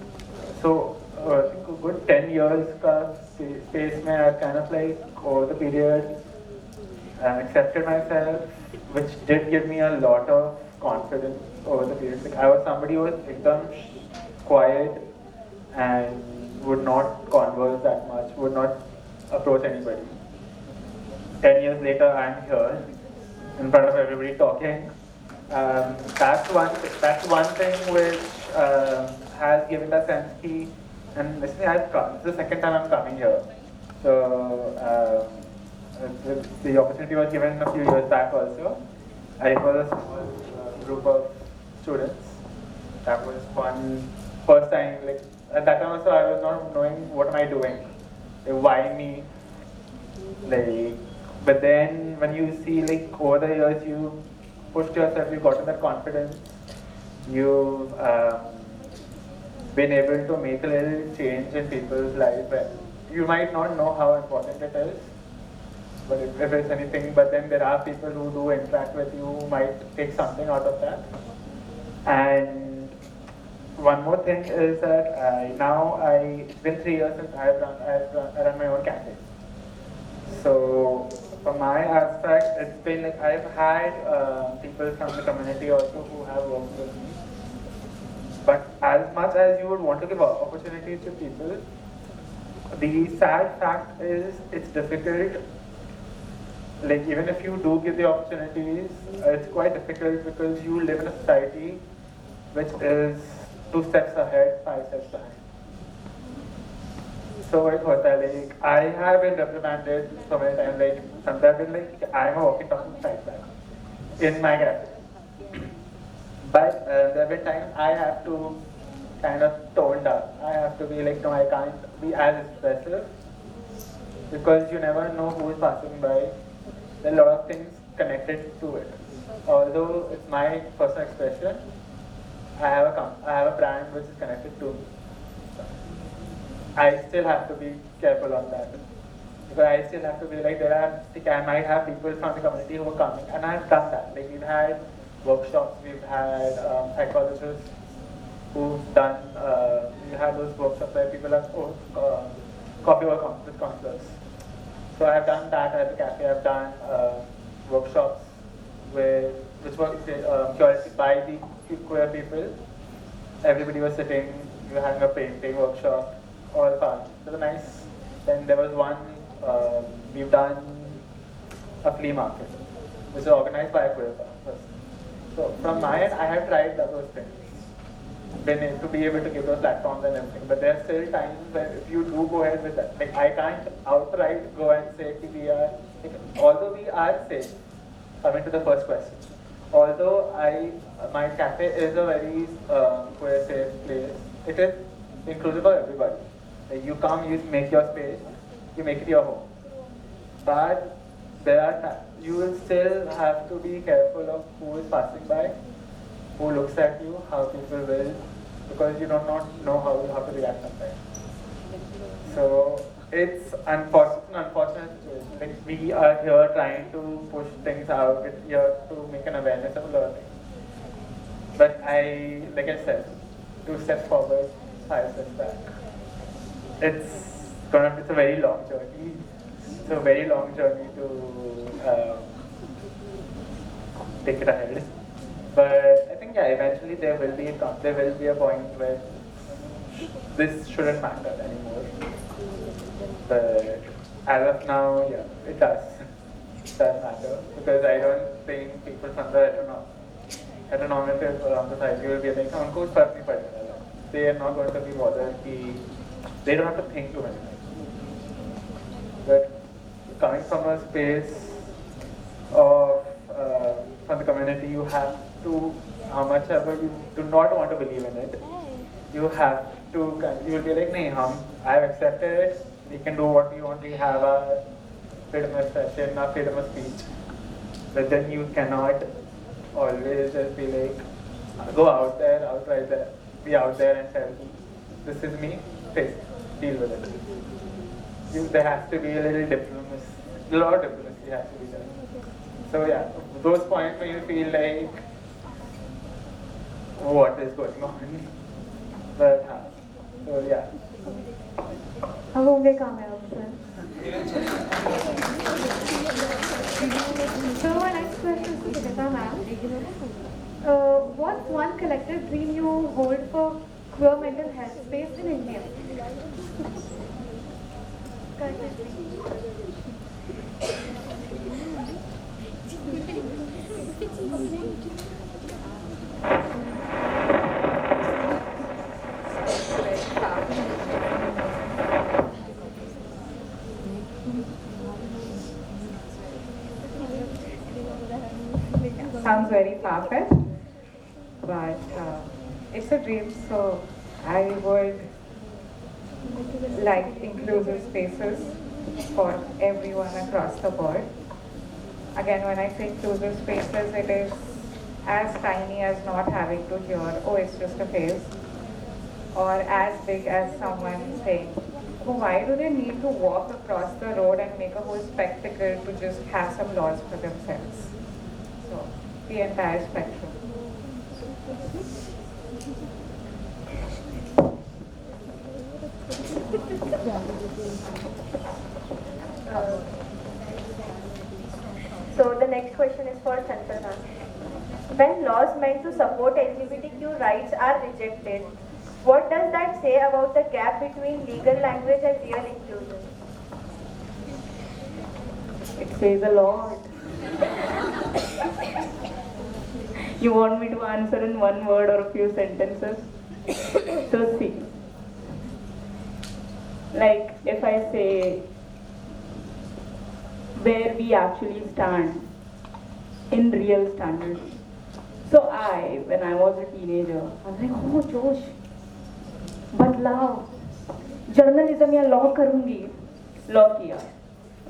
so I think a good 10 years का space में I kind of like over the period accepted myself, which did give me a lot of confidence over the period. Like I was somebody who was एकदम quiet and would not converse that much, would not approach anybody. 10 years later, I'm here in front of everybody talking. That's one thing which has given a sense key. And this is the second time I'm coming here. So the opportunity was given a few years back also. I was a small group of students. That was one first time. Like at that time also, I was not knowing what am I doing, like, why me, like. But then when you see like over the years, you pushed yourself, you got that confidence, you've been able to make a little change in people's lives. You might not know how important it is, but if it's anything, but then there are people who do interact with you who might take something out of that. And one more thing is that it's been 3 years since I run my own cafe. So from my aspect, it's been like I've had people from the community also who have worked with me. But as much as you would want to give opportunities to people, the sad fact is it's difficult. Like even if you do give the opportunities, it's quite difficult because you live in a society which is 2 steps ahead, 5 steps behind. So like I have been reprimanded so many times. Like sometimes like I'm a walking talking side back in my cafe. But there have been times I have to kind of tone down. I have to be like, no, I can't be as expressive because you never know who is passing by. There are a lot of things connected to it. Although it's my personal expression, I have a brand which is connected to me. I still have to be careful on that because I still have to be like I might have people from the community who are coming, and I've done that. Like we've had workshops, we've had psychologists who've done. We had those workshops where people have coffee work with counselors. So I've done that at the cafe. I've done workshops which were curated by the queer people. Everybody was sitting. We were having a painting workshop. All fun. It was nice. Then there was one. We've done a flea market, which is organized by a queer person. So from my end, I have tried those things. Been to be able to give those platforms and everything. But there are still times where if you do go ahead with that, like I can't outright go and say we are. Like, although we are safe, coming to the first question. Although my cafe is a very queer safe place, it is inclusive of everybody. Like you come, you make your space, you make it your home. But you will still have to be careful of who is passing by, who looks at you, how people will, because you do not know how to react sometimes. So it's unfortunate situation. Like we are here trying to push things out, we're here to make an awareness of learning. But like I said, 2 steps forward, 5 steps back. It's a very long journey. It's a very long journey to take it ahead. But I think eventually there will be a point where this shouldn't matter anymore. But as of now, yeah, it does. It does matter because I don't think people from the heteronormative society will be like, "Unko fark nahi padega." They are not going to be bothered. They don't have to think too much. But coming from a space of from the community, you have to, how much ever you do not want to believe in it, you have to, you will be like, "Nahi, I have accepted it. We can do what we want. We have a freedom of expression, a freedom of speech." But then you cannot always just be like, go out there, outright there, be out there and tell, "This is me, face it, deal with it." There has to be a little diplomacy, a lot of diplomacy has to be done. So yeah, those points when you feel like, what is going on? But so yeah. हम होंगे कामयाब sir. So my next question is to Chinnappa ma'am. What's one collective dream you hold for queer mental health space in India? Sounds very far-fetched, but it's a dream, so I would like inclusive spaces for everyone across the board. Again, when I say inclusive spaces, it is as tiny as not having to hear, "Oh, it's just a phase," or as big as someone saying, "Oh, why do they need to walk across the road and make a whole spectacle to just have some laws for themselves?" So, the entire spectrum. So the next question is for Chantana. When laws meant to support LGBTQ rights are rejected, what does that say about the gap between legal language and real inclusion? It says a lot. You want me to answer in one word or a few sentences? So see, like if I say where we actually stand in real standards. So when I was a teenager, I was like, "Oh Josh, बदलाव, journalism या law करूँगी, law किया."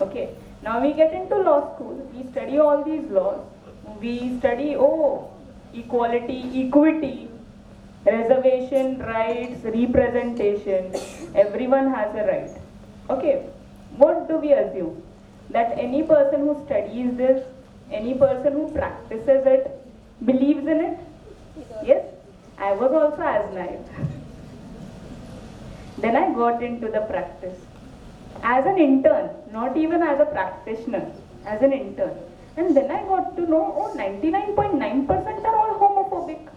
Okay, now we get into law school, we study all these laws, we study, equality, equity, reservation, rights, representation, everyone has a right. Okay, what do we assume? That any person who studies this, any person who practices it, believes in it? Yes, I was also as naive. Then I got into the practice. As an intern, not even as a practitioner, as an intern. And then I got to know, 99.9% are all homophobic.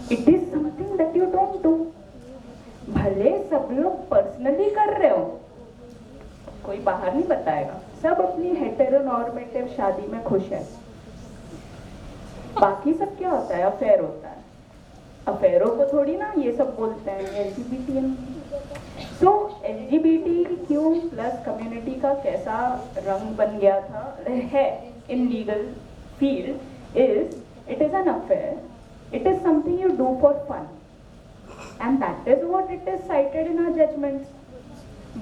It is something that you don't do. भले सब लोग personally कर रहे हो, कोई बाहर नहीं बताएगा, सब अपनी हेटेरोनॉर्मेटिव शादी में खुश है. बाकी सब क्या होता है? अफेयर होता है. अफेयरों को थोड़ी ना ये सब बोलते हैं एलजीबीटी. सो एलजीबीटीक्यू प्लस कम्युनिटी का कैसा रंग बन गया था है in legal field is it is an affair. It is something you do for fun, and that is what it is cited in our judgments.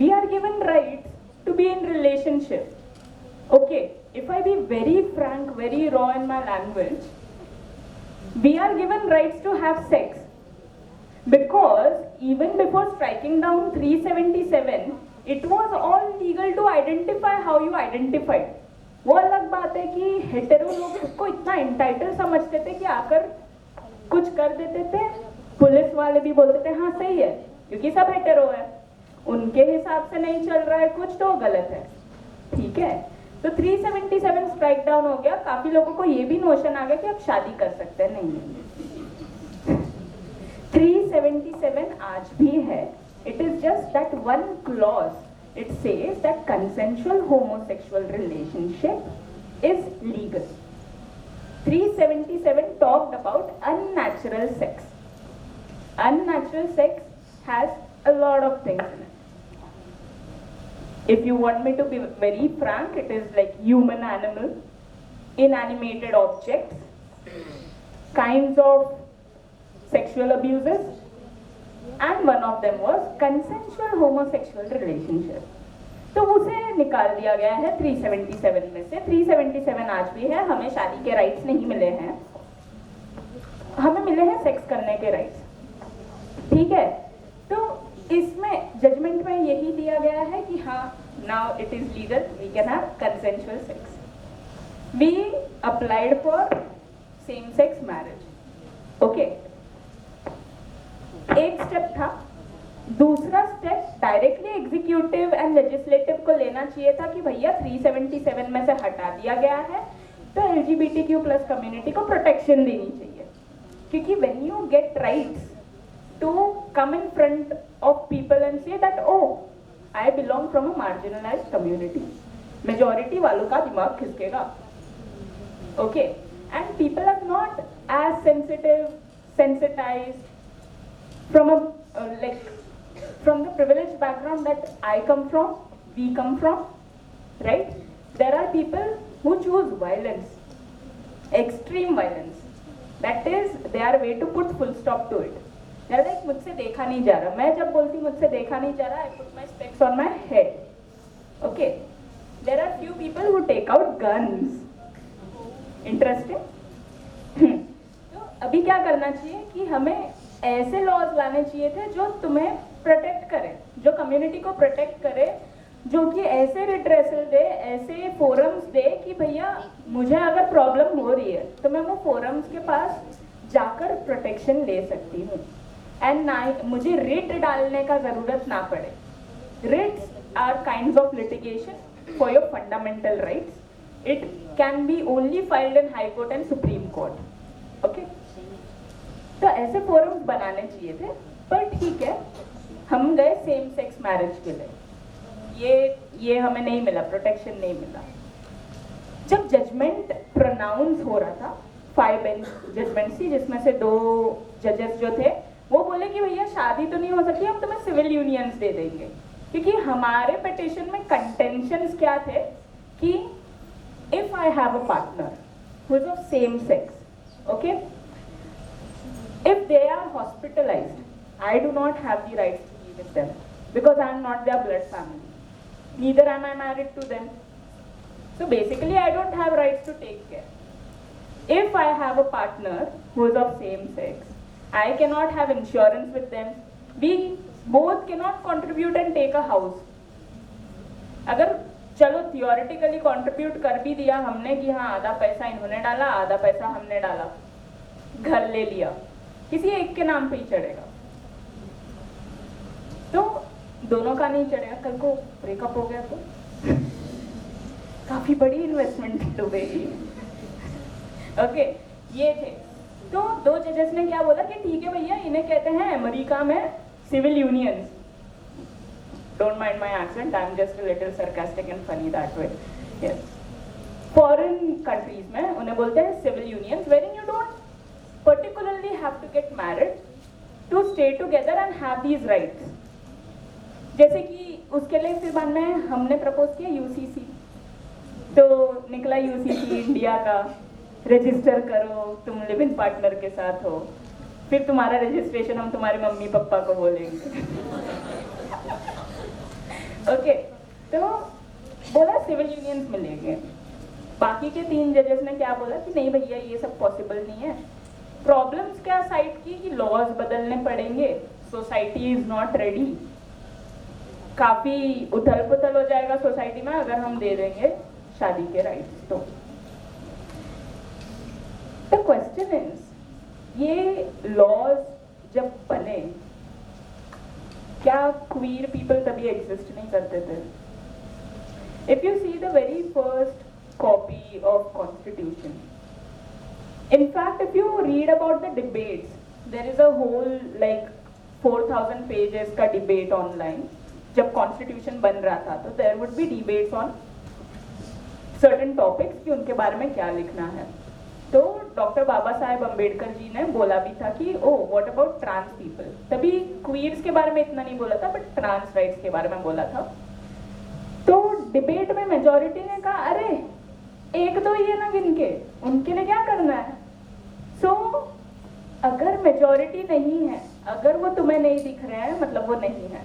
We are given rights to be in relationship. Okay, if I be very frank, very raw in my language, we are given rights to have sex. Because even before striking down 377, it was all legal to identify how you identified. वो अलग बात है कि hetero लोग खुद को इतना entitle समझते थे कि आकर कुछ कर देते थे. पुलिस वाले भी बोलते थे हाँ सही है क्योंकि सब हेटेरो है, उनके हिसाब से नहीं चल रहा है कुछ तो गलत है. ठीक है, तो 377 स्ट्राइक डाउन हो गया. काफी लोगों को ये भी नोशन आ गया कि आप शादी कर सकते हैं. नहीं, 377 आज भी है. It is just that one clause. It says that consensual homosexual relationship is legal. 377 talked about unnatural sex. Unnatural sex has a lot of things in it. If you want me to be very frank, it is like human animal, inanimated objects, kinds of sexual abuses, and one of them was consensual homosexual relationship. तो उसे निकाल दिया गया है 377 में से. 377 आज भी है. हमें शादी के राइट्स नहीं मिले हैं, हमें मिले हैं सेक्स करने के राइट्स. ठीक है, तो इसमें जजमेंट में यही दिया गया है कि हाँ, now it is legal, we can have consensual sex. We applied for same sex marriage. Okay, एक स्टेप था. दूसरा step directly executive and legislative को लेना चाहिए था कि भैया 377 में से हटा दिया गया है, तो LGBTQ+ कम्युनिटी को प्रोटेक्शन देनी चाहिए. क्योंकि when you get rights to come in front of people and say that, oh, I belong from a marginalized community, majority वालों का दिमाग खिसकेगा. Okay, and people are not as sensitized from a from the privileged background that I come from, we come from, right? There are people who choose violence, extreme violence. That is their way to put full stop to it. Like मुझसे देखा नहीं जा रहा. मैं जब बोलती मुझसे देखा नहीं जा रहा, I put my specs on my head. Okay, there are few people who take out guns. Interesting. तो अभी क्या करना चाहिए कि हमें ऐसे लॉज लाने चाहिए थे जो तुम्हें प्रोटेक्ट करे, जो कम्युनिटी को प्रोटेक्ट करे, जो कि ऐसे रिड्रेसल दे, ऐसे फोरम्स दे कि भैया मुझे अगर प्रॉब्लम हो रही है तो मैं वो फोरम्स के पास जाकर प्रोटेक्शन ले सकती हूँ. एंड ना मुझे रिट डालने का जरूरत ना पड़े. Writs are kinds of litigation for your fundamental rights. It can be only filed in high court and supreme court. Okay, तो ऐसे फोरम्स बनाने चाहिए थे. पर ठीक है, हम गए सेम सेक्स मैरिज के लिए. ये हमें नहीं मिला, प्रोटेक्शन नहीं मिला. जब जजमेंट प्रोनाउंस हो रहा था, 5 बेंच जजमेंट थी, जिसमें से 2 जजेस जो थे वो बोले कि भैया शादी तो नहीं हो सकती, हम तुम्हें सिविल यूनियंस दे देंगे. क्योंकि हमारे पिटिशन में कंटेंशंस क्या थे कि if I have a partner who is of same sex, okay, if they are hospitalised, I do not have the rights to be with them because I am not their blood family, neither am I married to them. So basically I don't have rights to take care. If I have a partner who is of same sex, I cannot have insurance with them. We both cannot contribute and take a house. अगर चलो theoretically contribute कर भी दिया हमने कि हाँ आधा पैसा इन्होंने डाला, आधा पैसा हमने डाला, घर ले लिया, किसी एक के नाम पे ही चढ़ेगा. तो दोनों का नहीं चढ़ेगा. कल को ब्रेकअप हो गया तो काफी बड़ी इन्वेस्टमेंट डूबेगी. ओके, ये थे. तो 2 जजेस ने क्या बोला कि ठीक है भैया, इन्हें कहते हैं अमेरिका में civil unions. Don't mind my accent, I am just a little sarcastic and funny that way. Yes, foreign countries में उन्हें बोलते हैं civil unions, where you don't particularly have to get married to stay together and have these rights. जैसे कि उसके लिए फिर बाद में हमने प्रपोज किया UCC. तो निकला UCC इंडिया का, रजिस्टर करो, तुम लिव इन पार्टनर के साथ हो, फिर तुम्हारा रजिस्ट्रेशन हम तुम्हारे मम्मी पापा को बोलेंगे. ओके, तो बोला सिविल यूनियंस मिलेंगे. बाकी के 3 जजेस ने क्या बोला कि नहीं भैया ये सब पॉसिबल नहीं है. प्रॉब्लम्स क्या साइड की कि लॉज बदलने पड़ेंगे, सोसाइटी इज नॉट रेडी, काफी उथल पुथल हो जाएगा सोसाइटी में अगर हम दे देंगे शादी के राइट्स. तो द क्वेश्चन इज, ये लॉज जब बने, क्या क्वीर पीपल तभी एग्जिस्ट नहीं करते थे? If you see the very first copy of constitution, in fact if you read about the debates, there is a whole like 4,000 pages का डिबेट ऑनलाइन. जब कॉन्स्टिट्यूशन बन रहा था तो there would be debates on certain topics कि उनके बारे में क्या लिखना है. तो डॉक्टर बाबा साहेब अम्बेडकर जी ने बोला भी था कि oh what about trans people. तभी क्वीर्स के बारे में इतना नहीं बोला था, बट ट्रांस राइट्स के बारे में बोला था. तो डिबेट में मेजॉरिटी ने कहा अरे एक दो ये ना गिन के, उनके लिए क्या करना है. सो अगर मेजॉरिटी नहीं है, अगर वो तुम्हें नहीं दिख रहे हैं, मतलब वो नहीं है.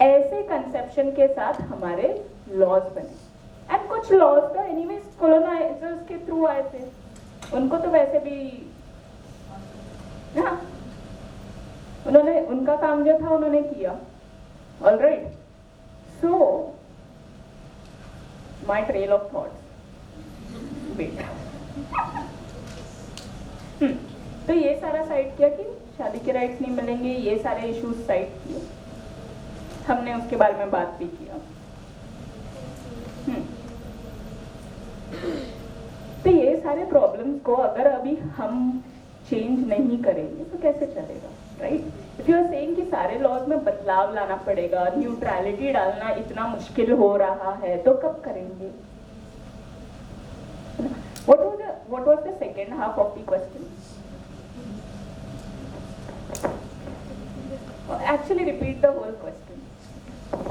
ऐसे कंसेप्शन के साथ हमारे लॉज बने. एंड कुछ लॉज तो एनीवेज कॉलोनाइजर्स के थ्रू आए थे, उनको तो वैसे भी हाँ उन्होंने उनका काम जो था उन्होंने किया. Alright. So my trail of thoughts. Wait. तो ये सारा साइड किया कि शादी के राइट्स नहीं मिलेंगे, ये सारे इश्यूज साइड किए. हमने उसके बारे में बात भी किया. तो ये सारे प्रॉब्लम्स को अगर अभी हम चेंज नहीं करेंगे तो कैसे चलेगा, right. If you are saying कि सारे लॉज में बदलाव लाना पड़ेगा, न्यूट्रलिटी डालना इतना मुश्किल हो रहा है, तो कब करेंगे. What was the second half of the question? Actually, repeat the whole question.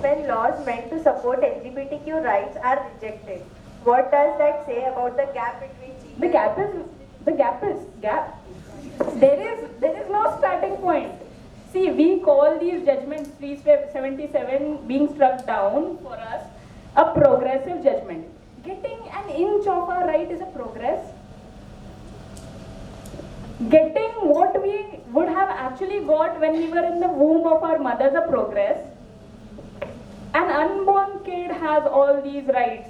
When laws meant to support LGBTQ rights are rejected, what does that say about the gap between The gap is. There is no starting point. See, we call these judgments 377 being struck down for us a progressive judgment. Getting an inch of our right is a progress. Getting what we would have actually got when we were in the womb of our mothers a progress. An unborn kid has all these rights.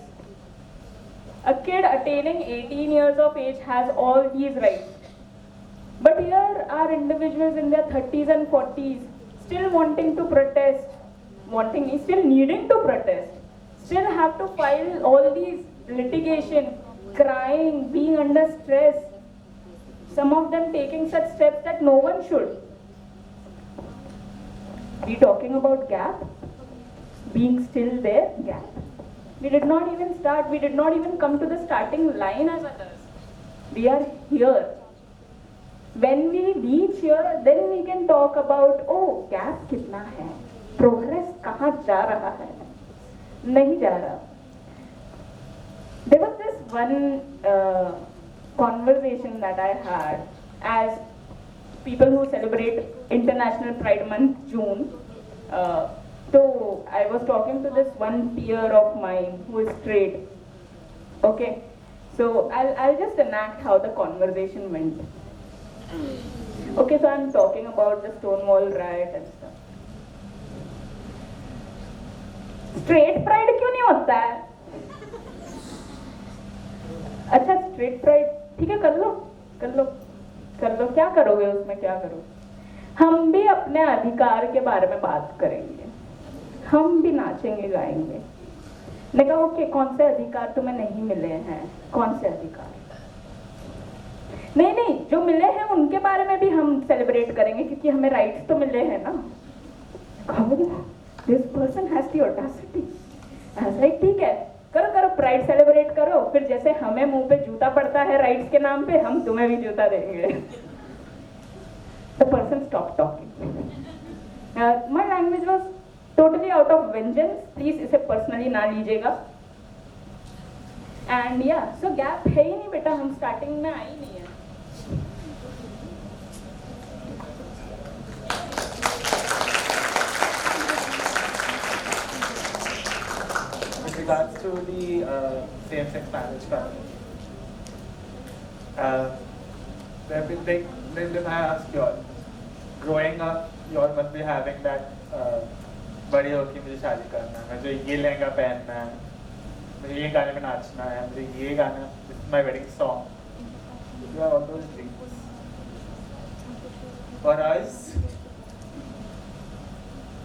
A kid attaining 18 years of age has all these rights. But here are individuals in their 30s and 40s still wanting to protest, still needing to protest, still have to file all these litigation, crying, being under stress. Some of them taking such steps that no one should. We talking about gap, being still there, gap. We did not even start, we did not even come to the starting line as others. We are here. When we reach here, then we can talk about, oh, gap कितना है, progress कहाँ जा रहा है, नहीं जा रहा. There was this one conversation that I had as people who celebrate International Pride Month, June. So I was talking to this one peer of mine who is straight. Okay, so I'll just enact how the conversation went. Okay, so I'm talking about the Stonewall riot and stuff. Straight pride क्यों नहीं होता है? अच्छा straight pride ठीक है, कर लो, क्या करोगे उसमें, क्या करोगे. हम भी अपने अधिकार के बारे में बात करेंगे, हम भी नाचेंगे गाएंगे. मैं कहा ओके, कौन से अधिकार तुम्हें नहीं मिले हैं, कौन से अधिकार. नहीं, जो मिले हैं उनके बारे में भी हम सेलिब्रेट करेंगे क्योंकि हमें राइट्स तो मिले हैं ना. This person has the audacity. ठीक है, करो प्राइड सेलिब्रेट करो, फिर जैसे हमें मुंह पे जूता पड़ता है राइट्स के नाम पे, हम तुम्हें भी जूता देंगे. The person stop talking. My language was totally out of vengeance, please इसे पर्सनली ना लीजिएगा. एंड या सो गैप है ही नहीं बेटा, हम स्टार्टिंग में आई नहीं है. With regards to the same-sex marriage family, then I ask you all, growing up, you all must be having that बड़ी होके मुझे शादी करना है, मुझे ये लहंगा पहनना है, मुझे ये गाने में नाचना है, मुझे ये गाना, this is my wedding song. You have all those dreams. For us,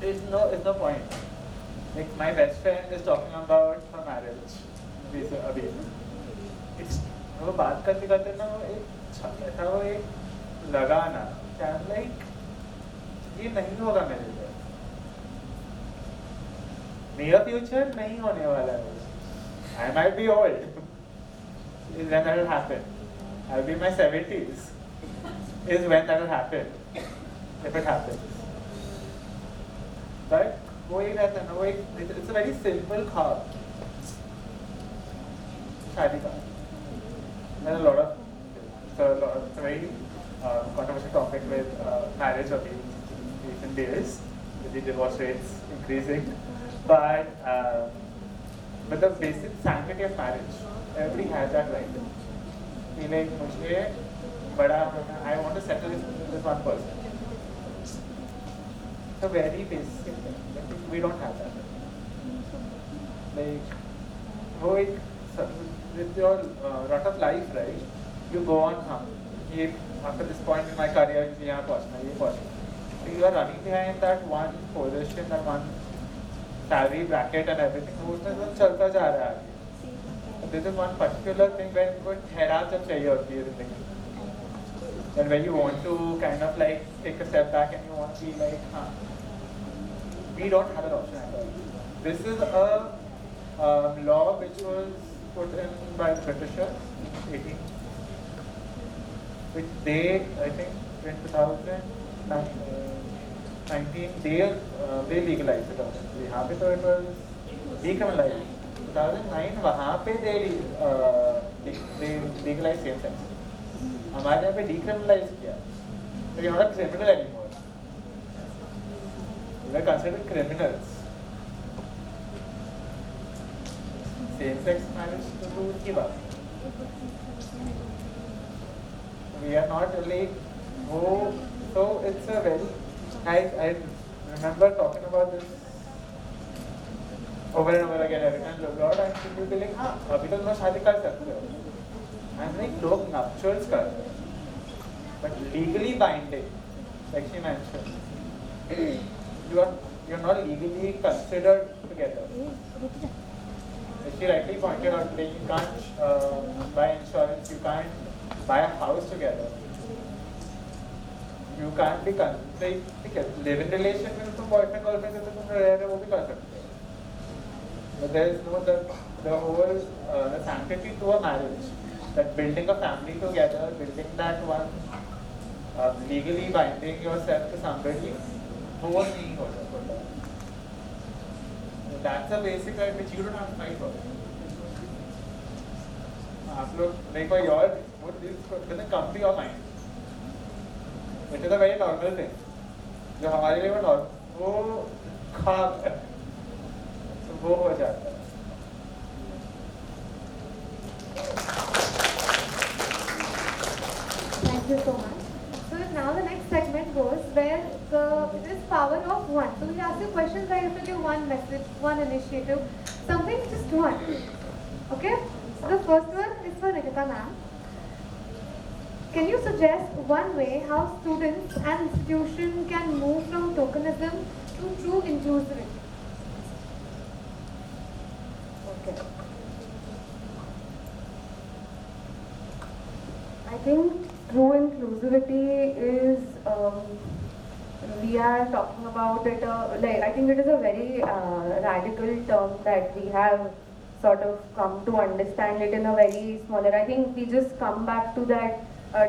it's no point. Like my best friend is talking about her marriage. अभी वो बात करते ना वो एक लगाना. I'm like, ये नहीं होगा मेरे लिए, नियर फ्यूचर नहीं होने वाला है. I might be old. Is when that will happen. I'll be in my 70s. Is when that will happen. If it happens. But वो एक रहता है ना, वो एक it's a very simple ख्वाब. शादी का. There's a lot of it's a very controversial topic with marriage of recent days, with the divorce rates increasing. But the basic sanctity of marriage, everybody has that right. Feeling मुझे बड़ा होना, I want to settle with one person. It's a very basic thing. We don't have that. Like, वो एक with your rut of life, right? You go on, ये after this point in my career, यहाँ पहुँचना, ये पहुँचना. So you are running behind that one position, that one salary bracket and everything. वो उसमें सब चलता जा रहा है. This is one particular thing when वो ठहराव जब चाहिए होती है जिंदगी. And when you want to kind of like take a step back and you want to be like, we don't have an option at all. This is a law which was put in by the Britishers in 18, which they, I think, in 2019, they legalized it. यहाँ पे तो it was decriminalized. 2009 वहाँ पे they legalized same sex. हमारे यहाँ पे decriminalized किया. So you're not a criminal anymore. You are considered criminals. Same sex marriage to दूर की बात. We are not really so it's a very I remember talking about this over and over again every time look out and people will be like हाँ अभी तो तुम शादी कर सकते हो. I'm like लोग nuptials कर रहे हैं, but legally binding, like she mentioned, you're not legally considered together. She rightly pointed out that you can't buy insurance, you can't buy a house together. You can't be live in relation with तुम boyfriend girlfriend से तो तुम रह रहे हो वो भी कर सकते हो. But there is no the whole the sanctity to a marriage, that building a family together, building that one legally binding yourself to somebody, वो नहीं हो सकता. That's a basic right which you don't have to fight for. आप लोग like for your what this doesn't come to your mind. It is a very normal thing. जो हमारे लिए वो normal वो खाब है, तो वो हो जाता है. Thank you so much. So now the next segment goes where it is power of one. So we ask you questions like if you give one message, one initiative, something just one. Okay? So the first one is for Nikita ma'am. Can you suggest one way how students and institutions can move from tokenism to true inclusivity? Okay. I think true inclusivity is, we are talking about it, like I think it is a very radical term that we have sort of come to understand it in a very smaller, I think we just come back to that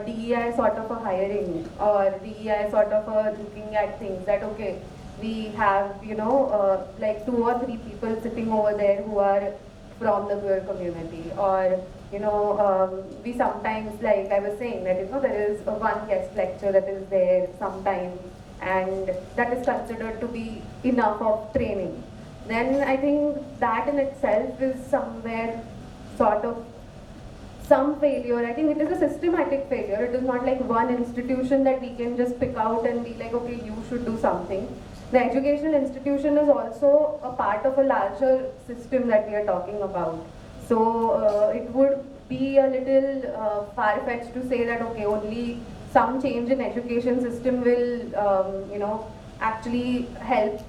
DEI sort of a hiring or DEI sort of a looking at things that okay, we have, you know, like 2 or 3 people sitting over there who are from the queer community, or you know, we sometimes, like I was saying, that you know there is one guest lecture that is there sometimes, and that is considered to be enough of training. Then I think that in itself is somewhere sort of some failure. I think it is a systematic failure. It is not like one institution that we can just pick out and be like, okay, you should do something. The educational institution is also a part of a larger system that we are talking about. So it would be a little far-fetched to say that okay, only some change in education system will you know, actually help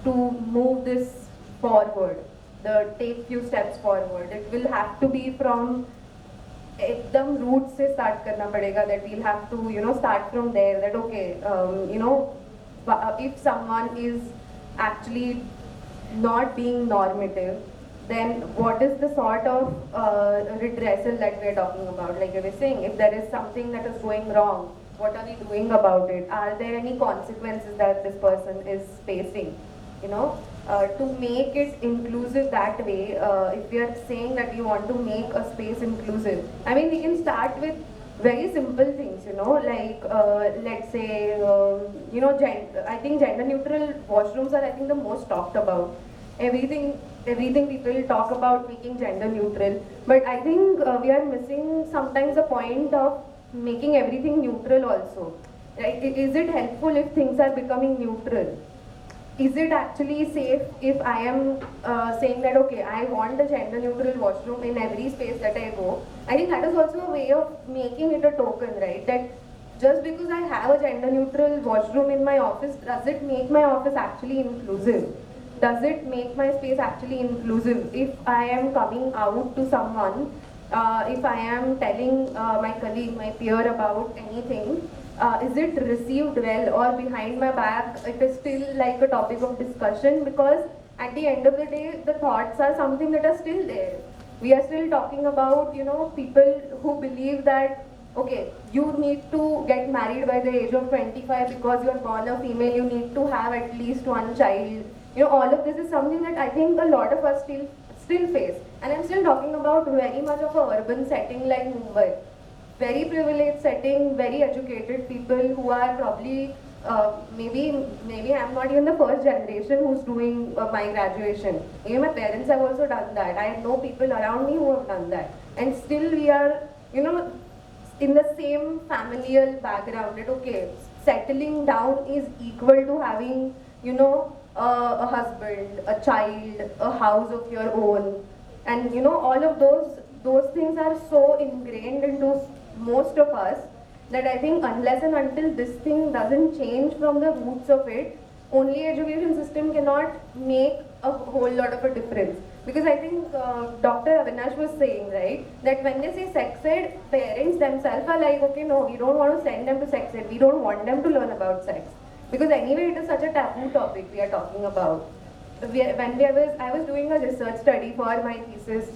to move this forward, take few steps forward. It will have to be from एकदम root से start करना पड़ेगा, that we'll have to, you know, start from there, that okay, you know, if someone is actually not being normative, then what is the sort of redressal that we are talking about? Like I was saying, if there is something that is going wrong, what are we doing about it? Are there any consequences that this person is facing? You know, to make it inclusive that way, if we are saying that we want to make a space inclusive, I mean, we can start with very simple things, you know, like let's say, you know, I think gender neutral washrooms are, I think, the most talked about. Everything people talk about making gender neutral, but I think we are missing sometimes the point of making everything neutral also. Like, is it helpful if things are becoming neutral? Is it actually safe if I am saying that, okay, I want a gender neutral washroom in every space that I go? I think that is also a way of making it a token, right? That just because I have a gender neutral washroom in my office, does it make my office actually inclusive? Does it make my space actually inclusive? If I am coming out to someone, if I am telling my colleague, my peer about anything, is it received well, or behind my back it is still like a topic of discussion? Because at the end of the day, the thoughts are something that are still there. We are still talking about, you know, people who believe that, okay, you need to get married by the age of 25 because you're born a female, you need to have at least one child. You know, all of this is something that I think a lot of us still face. And I'm still talking about very much of a urban setting like Mumbai. Very privileged setting, very educated people who are probably, maybe I'm not even the first generation who's doing my graduation. Even my parents have also done that. I know people around me who have done that. And still we are, you know, in the same familial background that, okay, settling down is equal to having, you know, a husband, a child, a house of your own. And, you know, all of those things are so ingrained into most of us that I think unless and until this thing doesn't change from the roots of it, only education system cannot make a whole lot of a difference. Because I think Dr. Avinash was saying, right, that when they say sex ed, parents themselves are like, okay, no, we don't want to send them to sex ed, we don't want them to learn about sex. Because anyway, it is such a taboo topic we are talking about. I was doing a research study for my thesis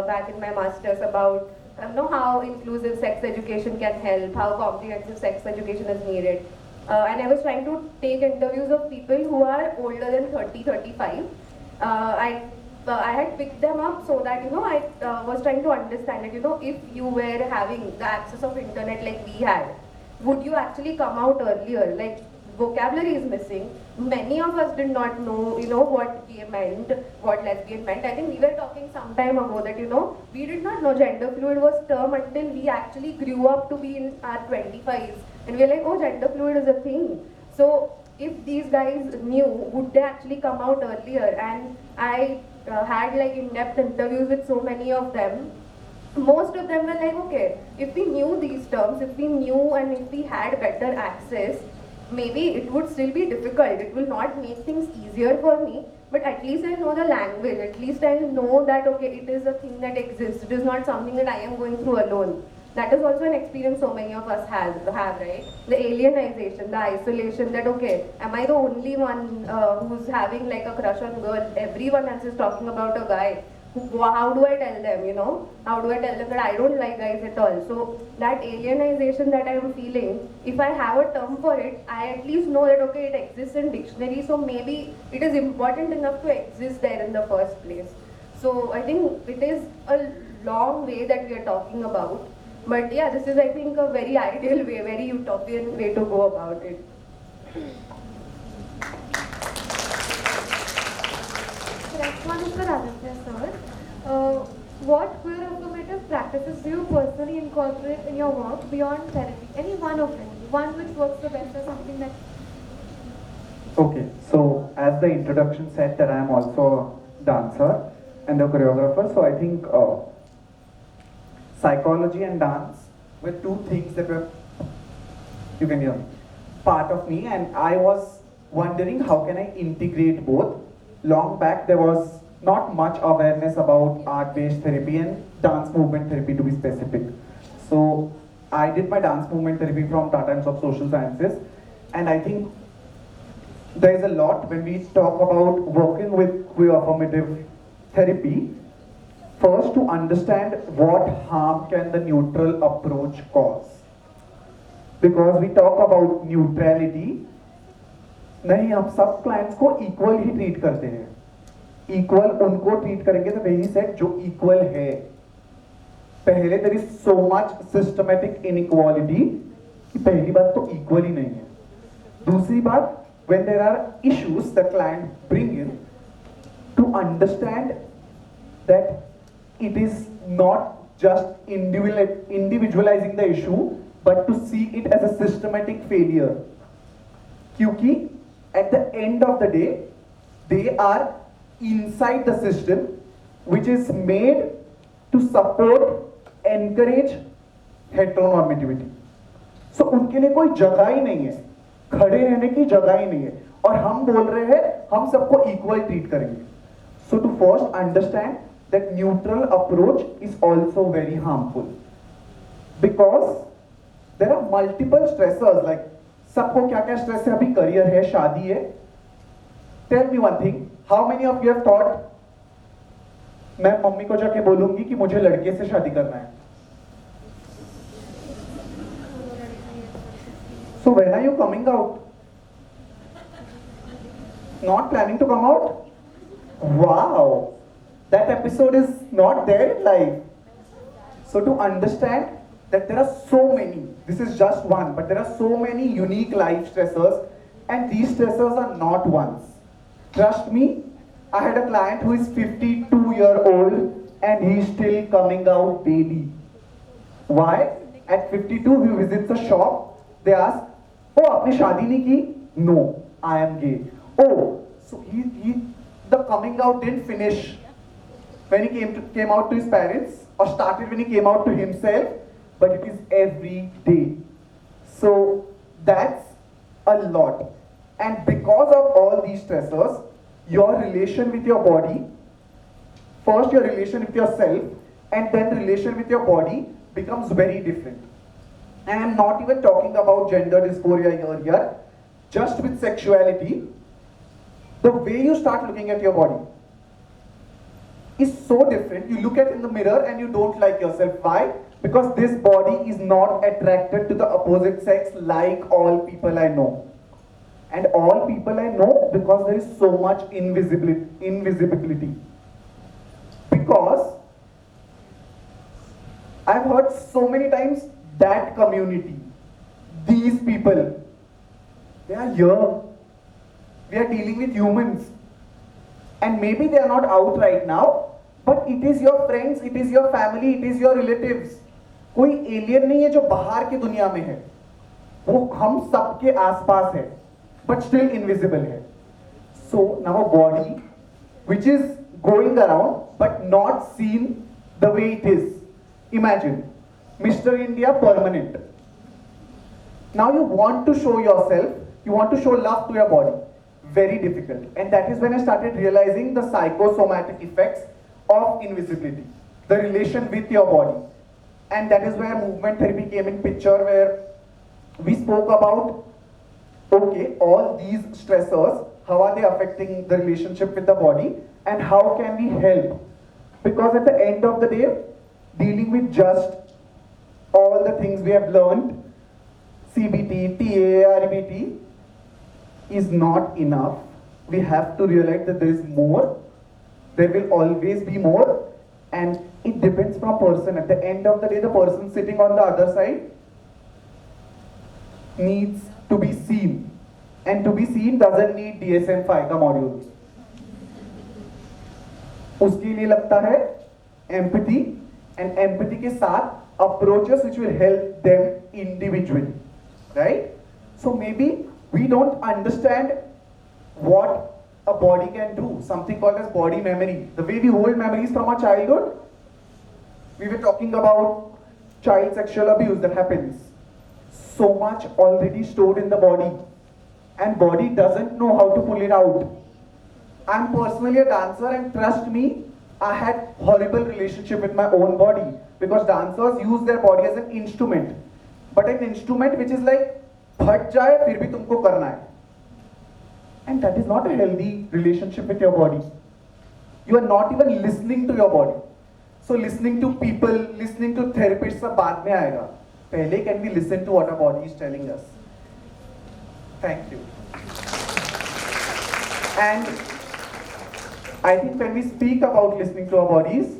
back in my master's about how inclusive sex education can help, how comprehensive sex education is needed. And I was trying to take interviews of people who are older than 30, 35. I had picked them up so that, you know, I was trying to understand that, you know, if you were having the access of internet like we had, would you actually come out earlier? Like, vocabulary is missing. Many of us did not know, you know, what gay meant, what lesbian meant. I think we were talking some time ago that, you know, we did not know gender fluid was term until we actually grew up to be in our 25s. And we were like, oh, gender fluid is a thing. So if these guys knew, would they actually come out earlier? And I had like in-depth interviews with so many of them. Most of them were like, okay, if we knew these terms, if we knew and if we had better access, maybe it would still be difficult. It will not make things easier for me, but at least I know the language. At least I know that, okay, it is a thing that exists. It is not something that I am going through alone. That is also an experience so many of us have, right? The alienization, the isolation, that, okay, am I the only one who's having like a crush on girl? Everyone else is talking about a guy. How do I tell them, you know? How do I tell them that I don't like guys at all? So that alienization that I am feeling, if I have a term for it, I at least know that, okay, it exists in dictionary, so maybe it is important enough to exist there in the first place. So I think it is a long way that we are talking about. But yeah, this is, I think, a very ideal way, very utopian way to go about it. Next one is for Aditya, sir. What queer affirmative practices do you personally incorporate in your work beyond therapy? Any one of them, one which works the best or something that... Okay, so as the introduction said that I am also a dancer and a choreographer, so I think psychology and dance were two things that were, you can hear me, part of me, and I was wondering how can I integrate both. Long back there was not much awareness about art-based therapy and dance movement therapy to be specific. So I did my dance movement therapy from Tata Institute of Social Sciences, and I think there is a lot when we talk about working with queer affirmative therapy. First, to understand what harm can the neutral approach cause. Because we talk about neutrality, नहीं हम सब clients को equal ही treat करते हैं। Equal उनको treat करेंगे तो वही सेट जो इक्वल है। पहले there is so much systematic inequality कि पहली बात तो इक्वल ही नहीं है। दूसरी बात, when there are issues the client bring in, to understand that it is not just individualizing the issue but to see it as a systematic failure, क्योंकि at the end of the day they are inside the system which is made to support, encourage heteronormativity. So उनके लिए कोई जगह ही नहीं है, खड़े रहने की जगह ही नहीं है, और हम बोल रहे हैं हम सबको इक्वल ट्रीट करेंगे। So to first understand that neutral approach is also very harmful because there are multiple stressors, like सबको क्या क्या स्ट्रेस है, अभी करियर है, शादी है। Tell me one thing, how many of you have thought मैं मम्मी को जाके बोलूंगी कि मुझे लड़के से शादी करना है? So when are you coming out? Not planning to come out? Wow, that episode is not there in life. So to understand that there are so many, this is just one, but there are so many unique life stressors, and these stressors are not ones. Trust me, I had a client who is 52-year-old and he is still coming out daily. Why? At 52 he visits a shop, they ask, oh, आपने शादी नहीं की? No, I am gay. Oh, so the coming out didn't finish when he came out to his parents, or started when he came out to himself, but it is every day. So that's a lot. And because of all these stressors, your relation with your body, first your relation with yourself, and then relation with your body becomes very different. And I'm not even talking about gender dysphoria here, just with sexuality, the way you start looking at your body is so different. You look at it in the mirror and you don't like yourself. Why? Because this body is not attracted to the opposite sex like all people I know. And all people I know because there is so much invisibility. Because I've heard so many times that community, these people, they are here. We are dealing with humans. And maybe they are not out right now, but it is your friends, it is your family, it is your relatives. कोई alien नहीं है जो बाहर की दुनिया में है, वो हम सबके आसपास है, but still invisible है. So now a body which is going around but not seen the way it is. Imagine, Mr. India permanent. Now you want to show yourself, you want to show love to your body. Very difficult. And that is when I started realizing the psychosomatic effects of invisibility, the relation with your body. And that is where movement therapy came in picture, where we spoke about, okay, all these stressors, how are they affecting the relationship with the body, and how can we help? Because at the end of the day, dealing with just all the things we have learned, CBT, TA, RBT, is not enough. We have to realize that there is more. There will always be more, and it depends from person. At the end of the day, the person sitting on the other side needs to be seen, and to be seen doesn't need DSM-5 का module. उसके लिए लगता है empathy, and empathy के साथ approaches which will help them individually, right? So maybe we don't understand what a body can do, something called as body memory. The way we hold memories from our childhood, we were talking about child sexual abuse that happens. So much already stored in the body, and body doesn't know how to pull it out. I'm personally a dancer, and trust me, I had horrible relationship with my own body, because dancers use their body as an instrument, but an instrument which is like फट जाए फिर भी तुमको करना है. And that is not a healthy relationship with your body. You are not even listening to your body. So listening to people, listening to therapists सब बाद में आएगा. पहले can we listen to what our body is telling us? Thank you. And I think when we speak about listening to our bodies,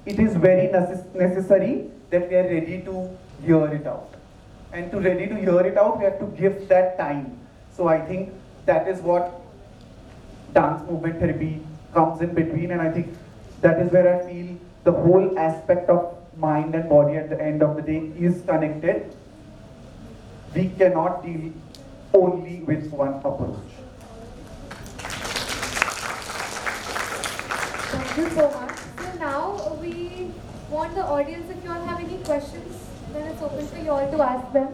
it is very necessary that we are ready to hear it out. And to ready to hear it out, we have to give that time. So I think that is what dance movement therapy comes in between, and I think that is where I feel the whole aspect of mind and body at the end of the day is connected. We cannot deal only with one approach. Thank you so much. So now we want the audience, if you all have any questions, then it's open for you all to ask them.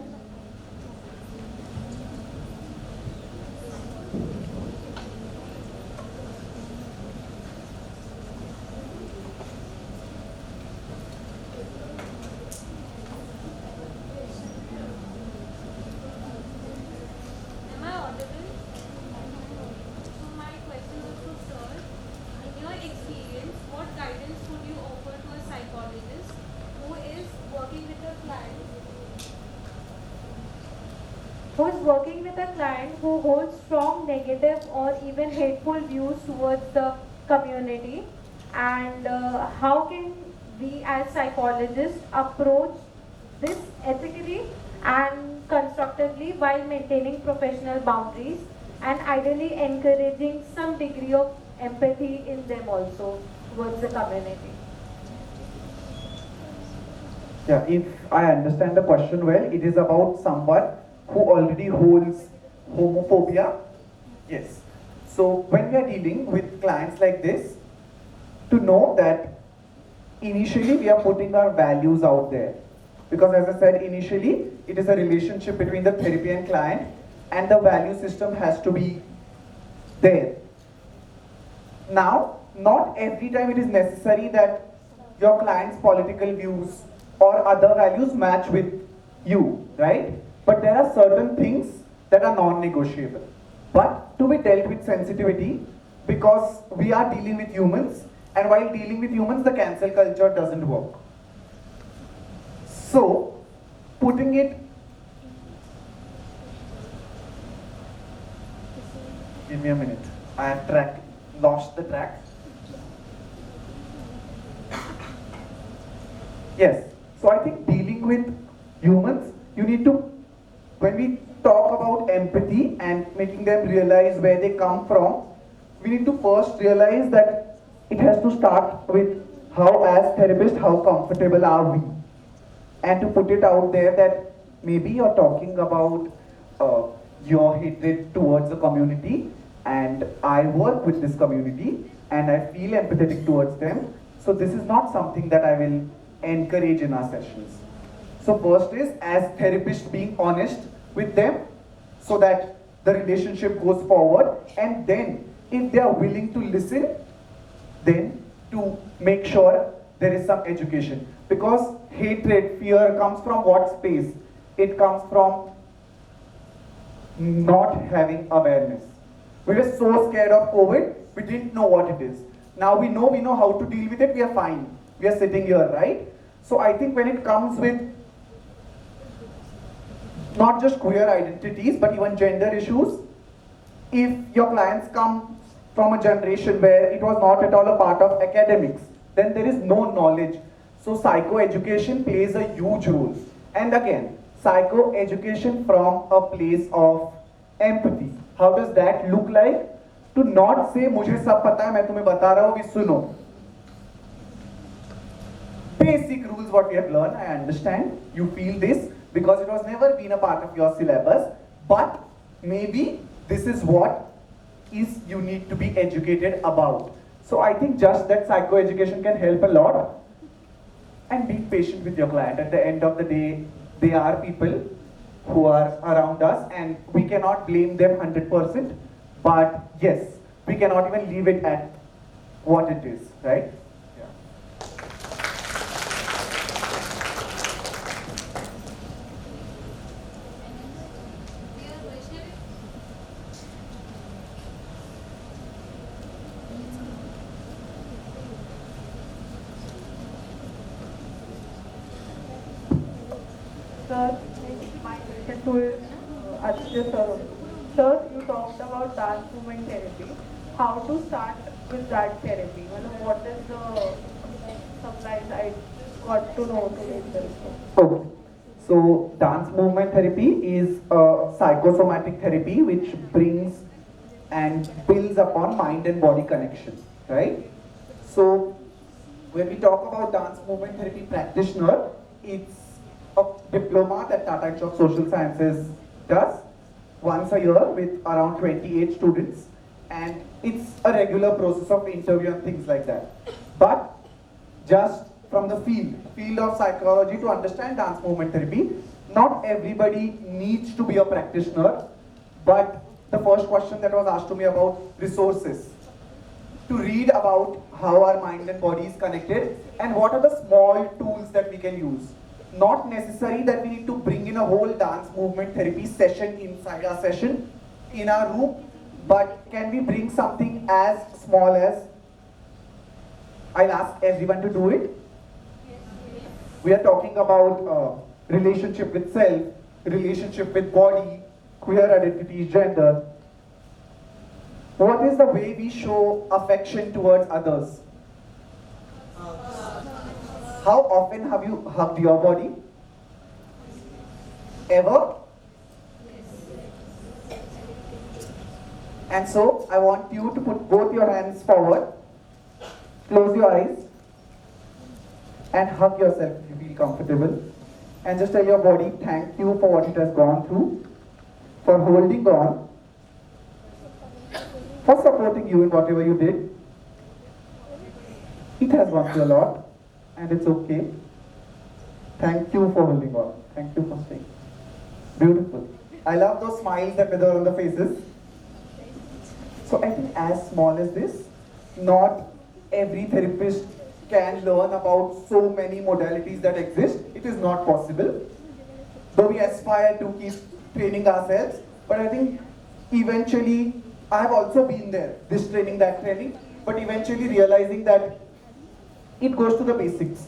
Am I audible? So my question is to sir. In your experience, what guidance would you offer to a psychologist who is working with a client who holds strong negative or even hateful views towards the community, and how can we as psychologists approach this ethically and constructively while maintaining professional boundaries and ideally encouraging some degree of empathy in them also towards the community? Yeah, if I understand the question well, it is about someone who already holds homophobia. Yes. So when we are dealing with clients like this, to know that initially we are putting our values out there. Because as I said initially, it is a relationship between the therapy and client, and the value system has to be there. Now, not every time it is necessary that your client's political views or other values match with you, right? But there are certain things that are non-negotiable. But to be dealt with sensitivity, because we are dealing with humans, and while dealing with humans, the cancel culture doesn't work. So, putting it, give me a minute, I have lost the track. Yes, so I think dealing with humans, you need to, when we talk about empathy and making them realize where they come from, we need to first realize that it has to start with how, as therapists, how comfortable are we? And to put it out there that maybe you're talking about your hatred towards the community, and I work with this community and I feel empathetic towards them. So this is not something that I will encourage in our sessions. So first is, as therapists, being honest with them so that the relationship goes forward, and then if they are willing to listen, then to make sure there is some education. Because hatred, fear comes from what space? It comes from not having awareness. We were so scared of COVID, we didn't know what it is. Now we know how to deal with it, we are fine. We are sitting here, right? So I think when it comes with not just queer identities, but even gender issues, if your clients come from a generation where it was not at all a part of academics, then there is no knowledge. So psychoeducation plays a huge role. And again, psychoeducation from a place of empathy. How does that look like? To not say, मुझे सब पता है, मैं तुम्हें बता रहा हूँ, भी सुनो. Basic rules what we have learned, I understand. You feel this because it was never been a part of your syllabus. But maybe this is what is you need to be educated about. So I think just that psychoeducation can help a lot. And be patient with your client. At the end of the day, they are people who are around us, and we cannot blame them 100%. But yes, we cannot even leave it at what it is, right? Sir, my question to is Aditya sir. Sir, you talked about dance movement therapy. How to start with that therapy? What is the supplies I got to know today itself? Okay. So dance movement therapy is a psychosomatic therapy which brings and builds upon mind and body connection, right? So when we talk about dance movement therapy practitioner, it's a diploma that Tata Institute of Social Sciences does once a year with around 28 students, and it's a regular process of interview and things like that. But just from the field of psychology to understand dance movement therapy, not everybody needs to be a practitioner, but the first question that was asked to me about resources, to read about how our mind and body is connected and what are the small tools that we can use. Not necessary that we need to bring in a whole dance movement therapy session inside our session in our room, but can we bring something as small as, I'll ask everyone to do it. We are talking about relationship with self, relationship with body, queer identity, gender. What is the way we show affection towards others? How often have you hugged your body? Ever? And so I want you to put both your hands forward, close your eyes, and hug yourself if you feel comfortable. And just tell your body, thank you for what it has gone through, for holding on, for supporting you in whatever you did. It has gone through a lot, and it's okay. Thank you for holding on. Thank you for staying. Beautiful. I love those smiles that were on the faces. So I think as small as this, not every therapist can learn about so many modalities that exist. It is not possible. Though we aspire to keep training ourselves, but I think eventually, I have also been there, this training, that training, but eventually realizing that it goes to the basics.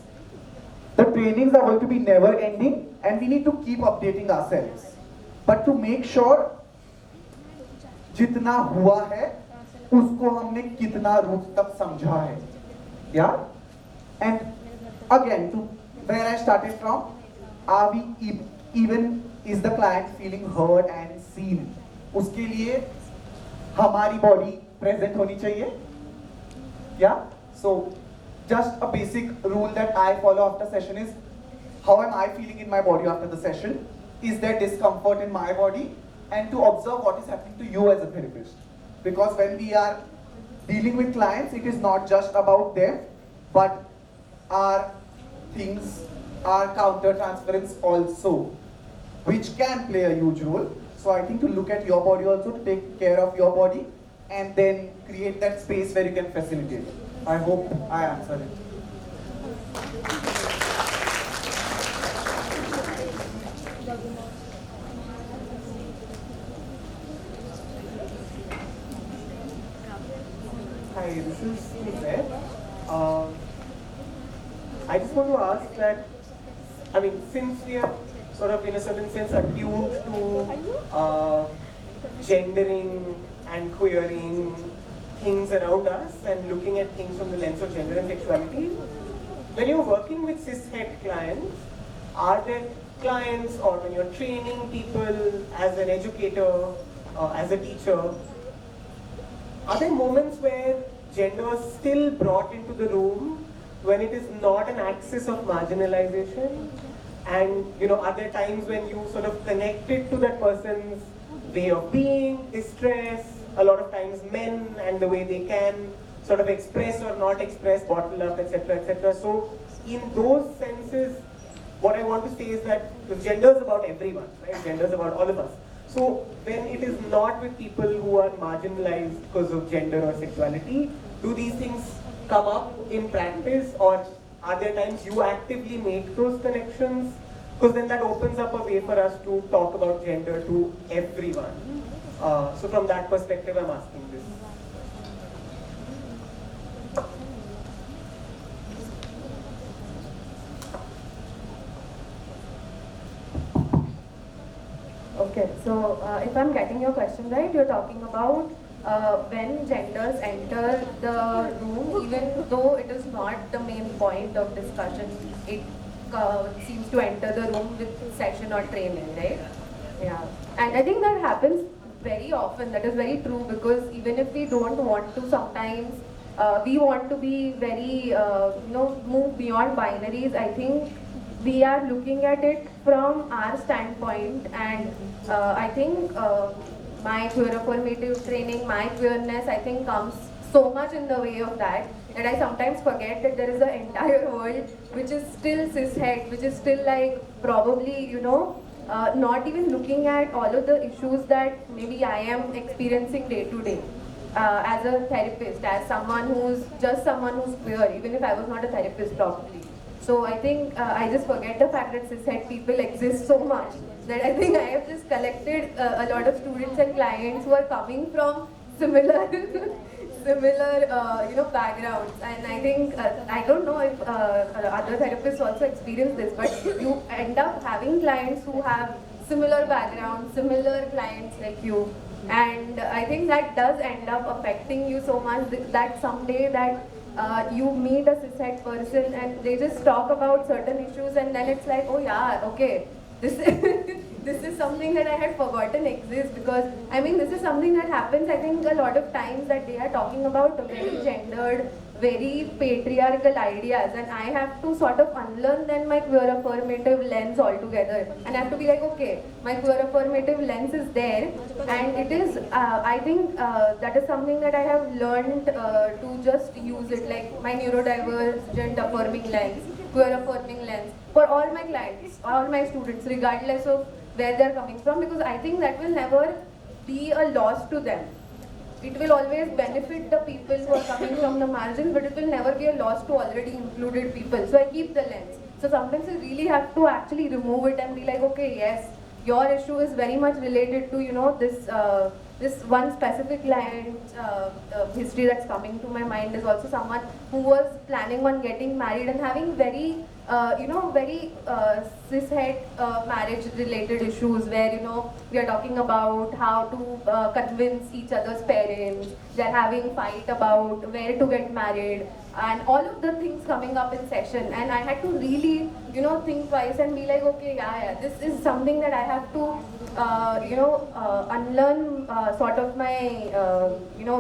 The trainings are going to be never ending and we need to keep updating ourselves. But to make sure जितना हुआ है उसको हमने कितना root तक समझा है. Yeah? And again, to where I started from, are we even, is the client feeling heard and seen? उसके लिए हमारी body present होनी चाहिए. Yeah? So just a basic rule that I follow after session is, how am I feeling in my body after the session? Is there discomfort in my body? And to observe what is happening to you as a therapist. Because when we are dealing with clients, it is not just about them, but our things, our counter transference also, which can play a huge role. So I think to look at your body also, to take care of your body, and then create that space where you can facilitate. I hope I answered it. Hi, this is Nived. I just want to ask that, I mean, since we are sort of in a certain sense attuned to gendering and queering things around us and looking at things from the lens of gender and sexuality, when you're working with cis-het clients, are there clients, or when you're training people as an educator, as a teacher, are there moments where gender is still brought into the room when it is not an axis of marginalization? And are there times when you sort of connect it to that person's way of being, distress, a lot of times men and the way they can sort of express or not express, bottle up, etc., etc. So in those senses, what I want to say is that gender is about everyone, right? Gender is about all of us. So when it is not with people who are marginalized because of gender or sexuality, do these things come up in practice, or are there times you actively make those connections? Because then that opens up a way for us to talk about gender to everyone. So from that perspective, I'm asking this. Okay, so if I'm getting your question right, you're talking about when genders enter the room, even though it is not the main point of discussion, it seems to enter the room with session or training, right? Yeah, and I think that happens very often. That is very true because even if we don't want to, sometimes we want to be very, move beyond binaries. I think we are looking at it from our standpoint, and I think my queer affirmative training, my queerness, I think comes so much in the way of that I sometimes forget that there is an entire world which is still cishet, which is still like probably, not even looking at all of the issues that maybe I am experiencing day to day. As a therapist, as someone who's just someone who's queer, even if I was not a therapist probably. So I think I just forget the fact that cishet people exist so much that I think I have just collected a lot of students and clients who are coming from similar backgrounds, and I think I don't know if other therapists also experience this, but you end up having clients who have similar backgrounds, similar clients like you, and I think that does end up affecting you so much that someday that you meet a cishet person and they just talk about certain issues, and then it's like, oh yeah, okay, this this is something that I had forgotten exists, because I mean this is something that happens I think a lot of times, that they are talking about very gendered, very patriarchal ideas, and I have to sort of unlearn then my queer affirmative lens altogether, and I have to be like, okay, my queer affirmative lens is there, and it is I think that is something that I have learned to just use it, like my neurodivergent affirming lens, queer affirming lens for all my clients, all my students, regardless of where they're coming from, because I think that will never be a loss to them. It will always benefit the people who are coming from the margins, but it will never be a loss to already included people. So I keep the lens. So sometimes you really have to actually remove it and be like, okay, yes, your issue is very much related to, this one specific client's history that's coming to my mind is also someone who was planning on getting married and having very very cishet marriage related issues where, we are talking about how to convince each other's parents, they're having fight about where to get married, and all of the things coming up in session, and I had to really, think twice and be like, okay, yeah, this is something that I have to unlearn sort of my,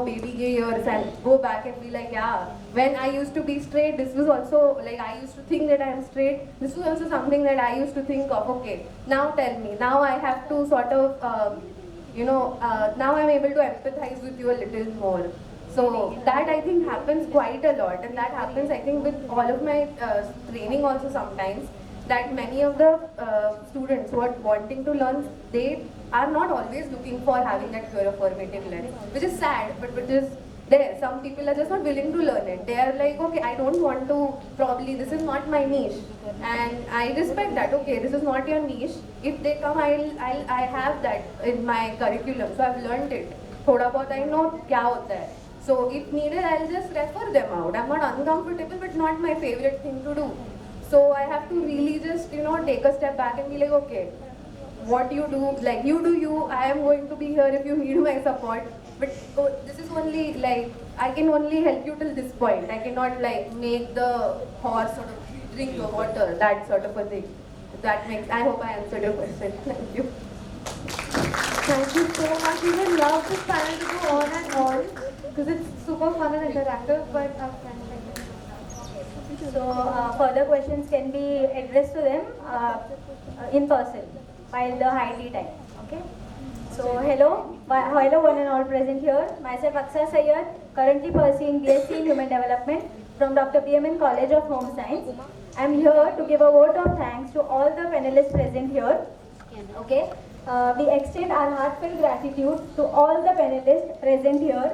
baby gay years and go back and be like, yeah, when I used to be straight, this was also, like, I used to think that I am straight. This was also something that I used to think of, okay, now tell me. Now I have to sort of, now I'm able to empathize with you a little more. So that I think happens quite a lot, and that happens I think with all of my training also sometimes, that many of the students who are wanting to learn, they are not always looking for having that queer affirmative lens, which is sad, but which is there. Some people are just not willing to learn it. They are like, okay, I don't want to, probably this is not my niche, and I respect that. Okay, this is not your niche. If they come, I have that in my curriculum, so I've learned it. Thoda bahut I know kya hota hai. So if needed, I'll just refer them out. I'm not uncomfortable, but not my favorite thing to do. So I have to really just, take a step back and be like, okay, what you do, like you do you, I am going to be here if you need my support. But this is only like, I can only help you till this point. I cannot like make the horse sort of drink the water, that sort of a thing. That makes, I hope I answered your question. Thank you. Thank you so much. We would love this panel to go on and on because it's super fun and interactive, but So further questions can be addressed to them in person while the high tea time. Okay. So hello one and all present here. Myself Aksa Sayyad, currently pursuing BSc in Human Development from Dr. BMN College of Home Science. I am here to give a vote of thanks to all the panelists present here. Okay. We extend our heartfelt gratitude to all the panelists present here.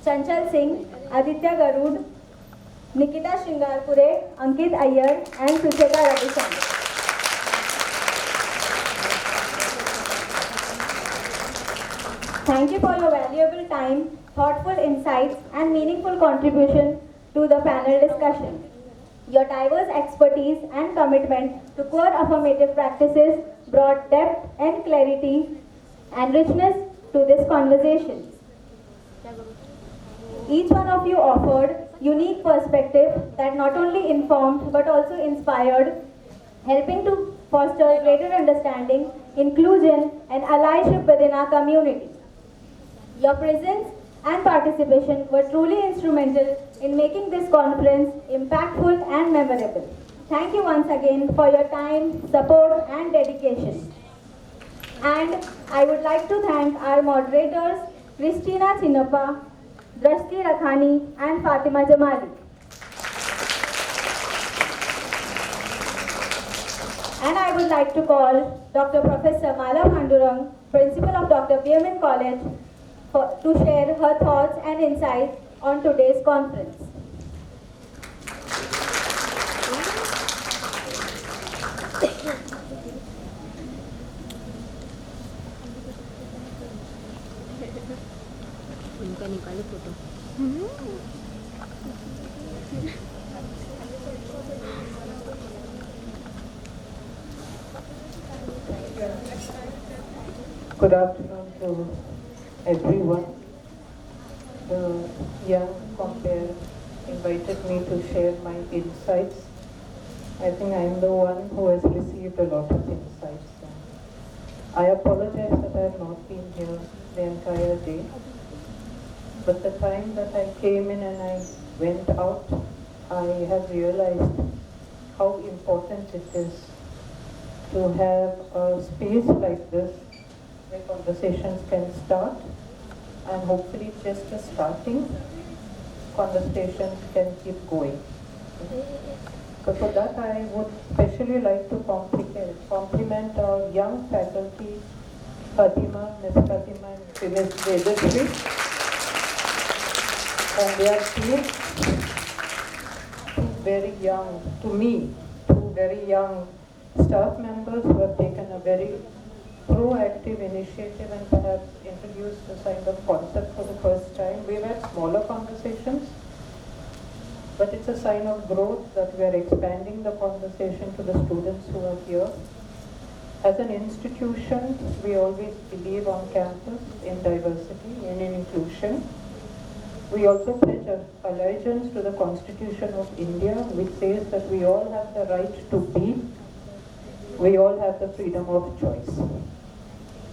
Chanchal Singh, Aditya Garud, Nikita Shringarpure, Ankit Iyer, and Sucheta Ravishankar. Thank you for your valuable time, thoughtful insights, and meaningful contribution to the panel discussion. Your diverse expertise and commitment to core affirmative practices brought depth and clarity and richness to this conversation. Each one of you offered unique perspective that not only informed but also inspired, helping to foster greater understanding, inclusion, and allyship within our community. Your presence and participation were truly instrumental in making this conference impactful and memorable. Thank you once again for your time, support, and dedication. And I would like to thank our moderators, Christina Chinnappa, Drashti Rakhani, and Fatima Jamali. And I would like to call Dr. Professor Mala Pandurang, Principal of Dr. BMN College, to share her thoughts and insights on today's conference. Good afternoon to everyone. The young compare invited me to share my insights. I think I am the one who has received a lot of insights. I apologize that I have not been here the entire day. But the time that I came in and I went out, I have realized how important it is to have a space like this where conversations can start, and hopefully just a starting, conversations can keep going. So for that I would especially like to compliment our young faculty, Fatima, Ms. Fatima and Ms. Vedasri, and their team, very young, to me, two very young staff members who have taken a very proactive initiative and perhaps introduced this kind of concept for the first time. We've had smaller conversations, but it's a sign of growth that we are expanding the conversation to the students who are here. As an institution, we always believe on campus in diversity and in inclusion. We also pledge allegiance to the Constitution of India, which says that we all have the right to be, we all have the freedom of choice.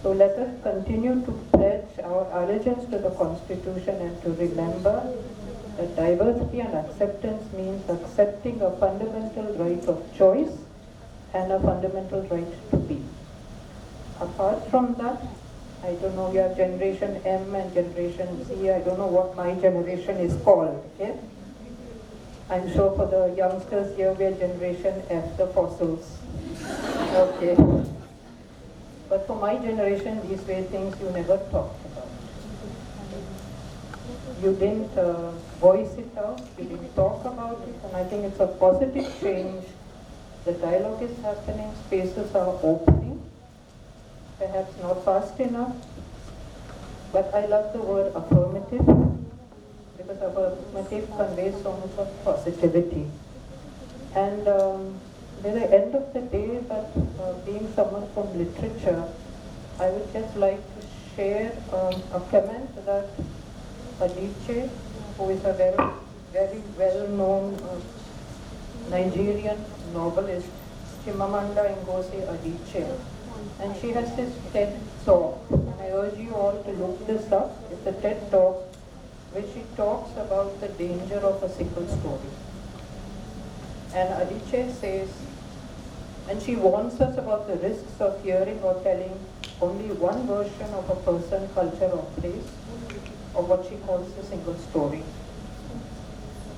So let us continue to pledge our allegiance to the Constitution and to remember that diversity and acceptance means accepting a fundamental right of choice and a fundamental right to be. Apart from that, I don't know, we have Generation M and Generation Z. I don't know what my generation is called. Okay? I'm sure for the youngsters here, we are Generation F, the fossils. Okay. But for my generation, these were things you never talked about. You didn't voice it out, you didn't talk about it, and I think it's a positive change. The dialogue is happening, spaces are opening. Perhaps not fast enough, but I love the word affirmative because affirmative conveys so much of positivity. And at the end of the day, but being someone from literature, I would just like to share a comment that Adichie, who is a very well-known Nigerian novelist, Chimamanda Ngozi Adichie, and she has this TED Talk, and I urge you all to look this up. It's a TED Talk where she talks about the danger of a single story. And Adichie says, and she warns us about the risks of hearing or telling only one version of a person, culture or place, or what she calls the single story.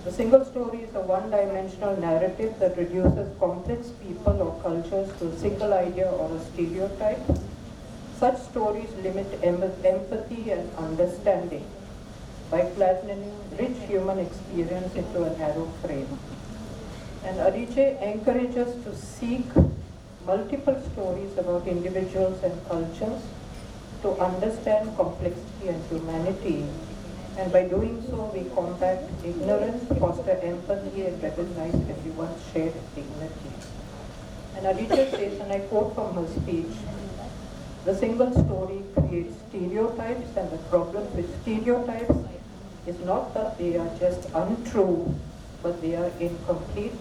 The single story is a one-dimensional narrative that reduces complex people or cultures to a single idea or a stereotype. Such stories limit empathy and understanding by flattening rich human experience into a narrow frame. And Adichie encourages to seek multiple stories about individuals and cultures to understand complexity and humanity And by doing so, we combat ignorance, foster empathy, and recognize everyone's shared dignity. And Aditya says, and I quote from her speech, the single story creates stereotypes, and the problem with stereotypes is not that they are just untrue, but they are incomplete.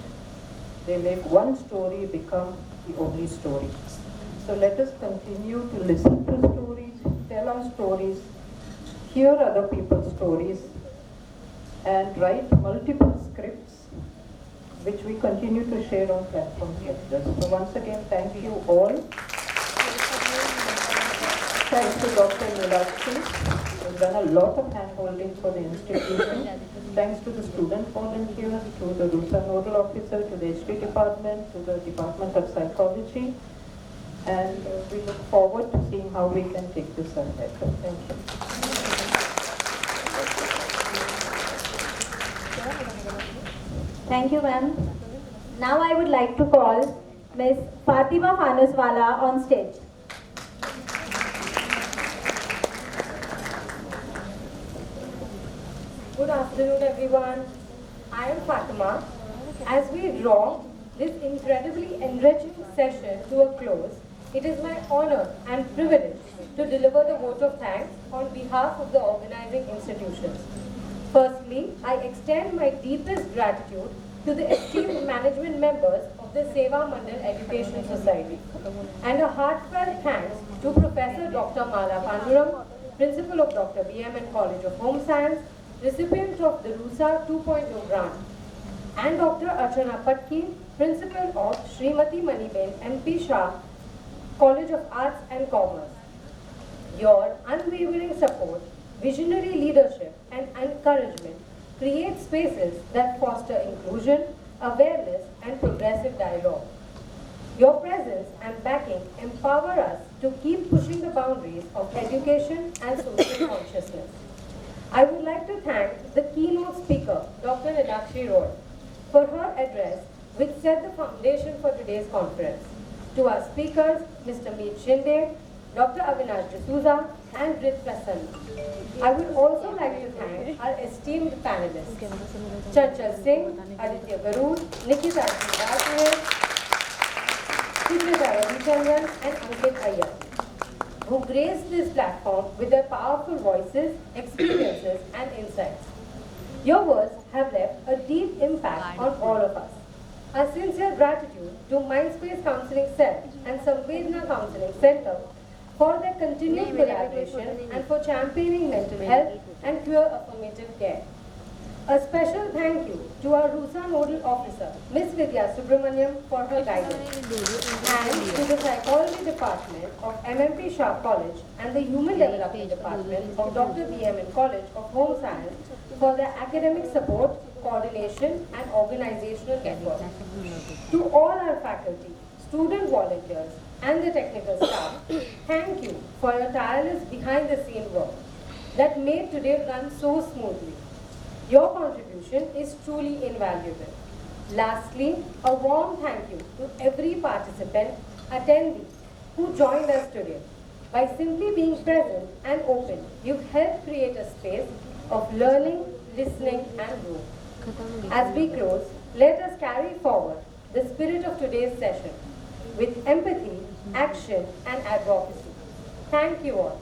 They make one story become the only story. So let us continue to listen to stories, tell our stories, hear other people's stories, and write multiple scripts which we continue to share on platforms like this. So once again, thank you all. Thanks to Dr. Nilakshi, who's done a lot of hand-holding for the institution. Thanks to the student volunteers, to the RUSA nodal officer, to the history department, to the Department of Psychology. And we look forward to seeing how we can take this ahead. Thank you. Thank you, ma'am. Now I would like to call Ms. Fatima Fanuswala on stage. Good afternoon, everyone. I am Fatima. As we draw this incredibly enriching session to a close, it is my honor and privilege to deliver the vote of thanks on behalf of the organizing institutions. Firstly, I extend my deepest gratitude to the esteemed management members of the Seva Mandal Education Society, and a heartfelt thanks to Professor Dr. Mala Panduram, Principal of Dr. BMN College of Home Science, recipient of the RUSA 2.0 grant, and Dr. Archana Patki, Principal of Srimati Maniben MP Shah College of Arts and Commerce. Your unwavering support, visionary leadership, and encouragement create spaces that foster inclusion, awareness, and progressive dialogue. Your presence and backing empower us to keep pushing the boundaries of education and social consciousness. I would like to thank the keynote speaker, Dr. Nilakshi Roy, for her address, which set the foundation for today's conference. To our speakers, Mr. Meet Shinde, Dr. Avinash D'Souza, and Brit Prasanna. I would also like to thank our esteemed panelists, Chanchal Singh, Aditya Garud, Nikita Chinnappa, Suchita Ravichandran, and Ankit Iyer, who graced this platform with their powerful voices, experiences, and insights. Your words have left a deep impact on all of us. Our sincere gratitude to Mindspace Counseling Cell and Samvedna Counseling Center for their continued collaboration and for championing mental health and queer affirmative care. A special thank you to our RUSA Nodal Officer, Ms. Vidya Subramaniam, for her guidance, and to the Psychology Department of MMP Shah College and the Human Development Department of Dr. BMN College of Home Science for their academic support, coordination, and organizational effort. To all our faculty, student volunteers, and the technical staff, thank you for your tireless behind-the-scene work that made today run so smoothly. Your contribution is truly invaluable. Lastly, a warm thank you to every participant, attendee, who joined us today. By simply being present and open, you've helped create a space of learning, listening, and growth. As we close, let us carry forward the spirit of today's session with empathy, action, and advocacy. Thank you all.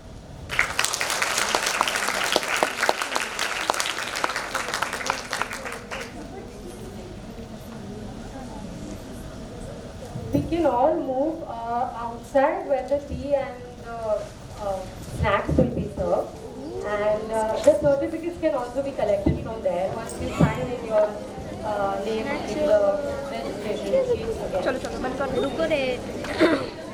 We can all move outside where the tea and snacks will be served. And the certificates can also be collected from there once you sign in your name in the registration sheets again.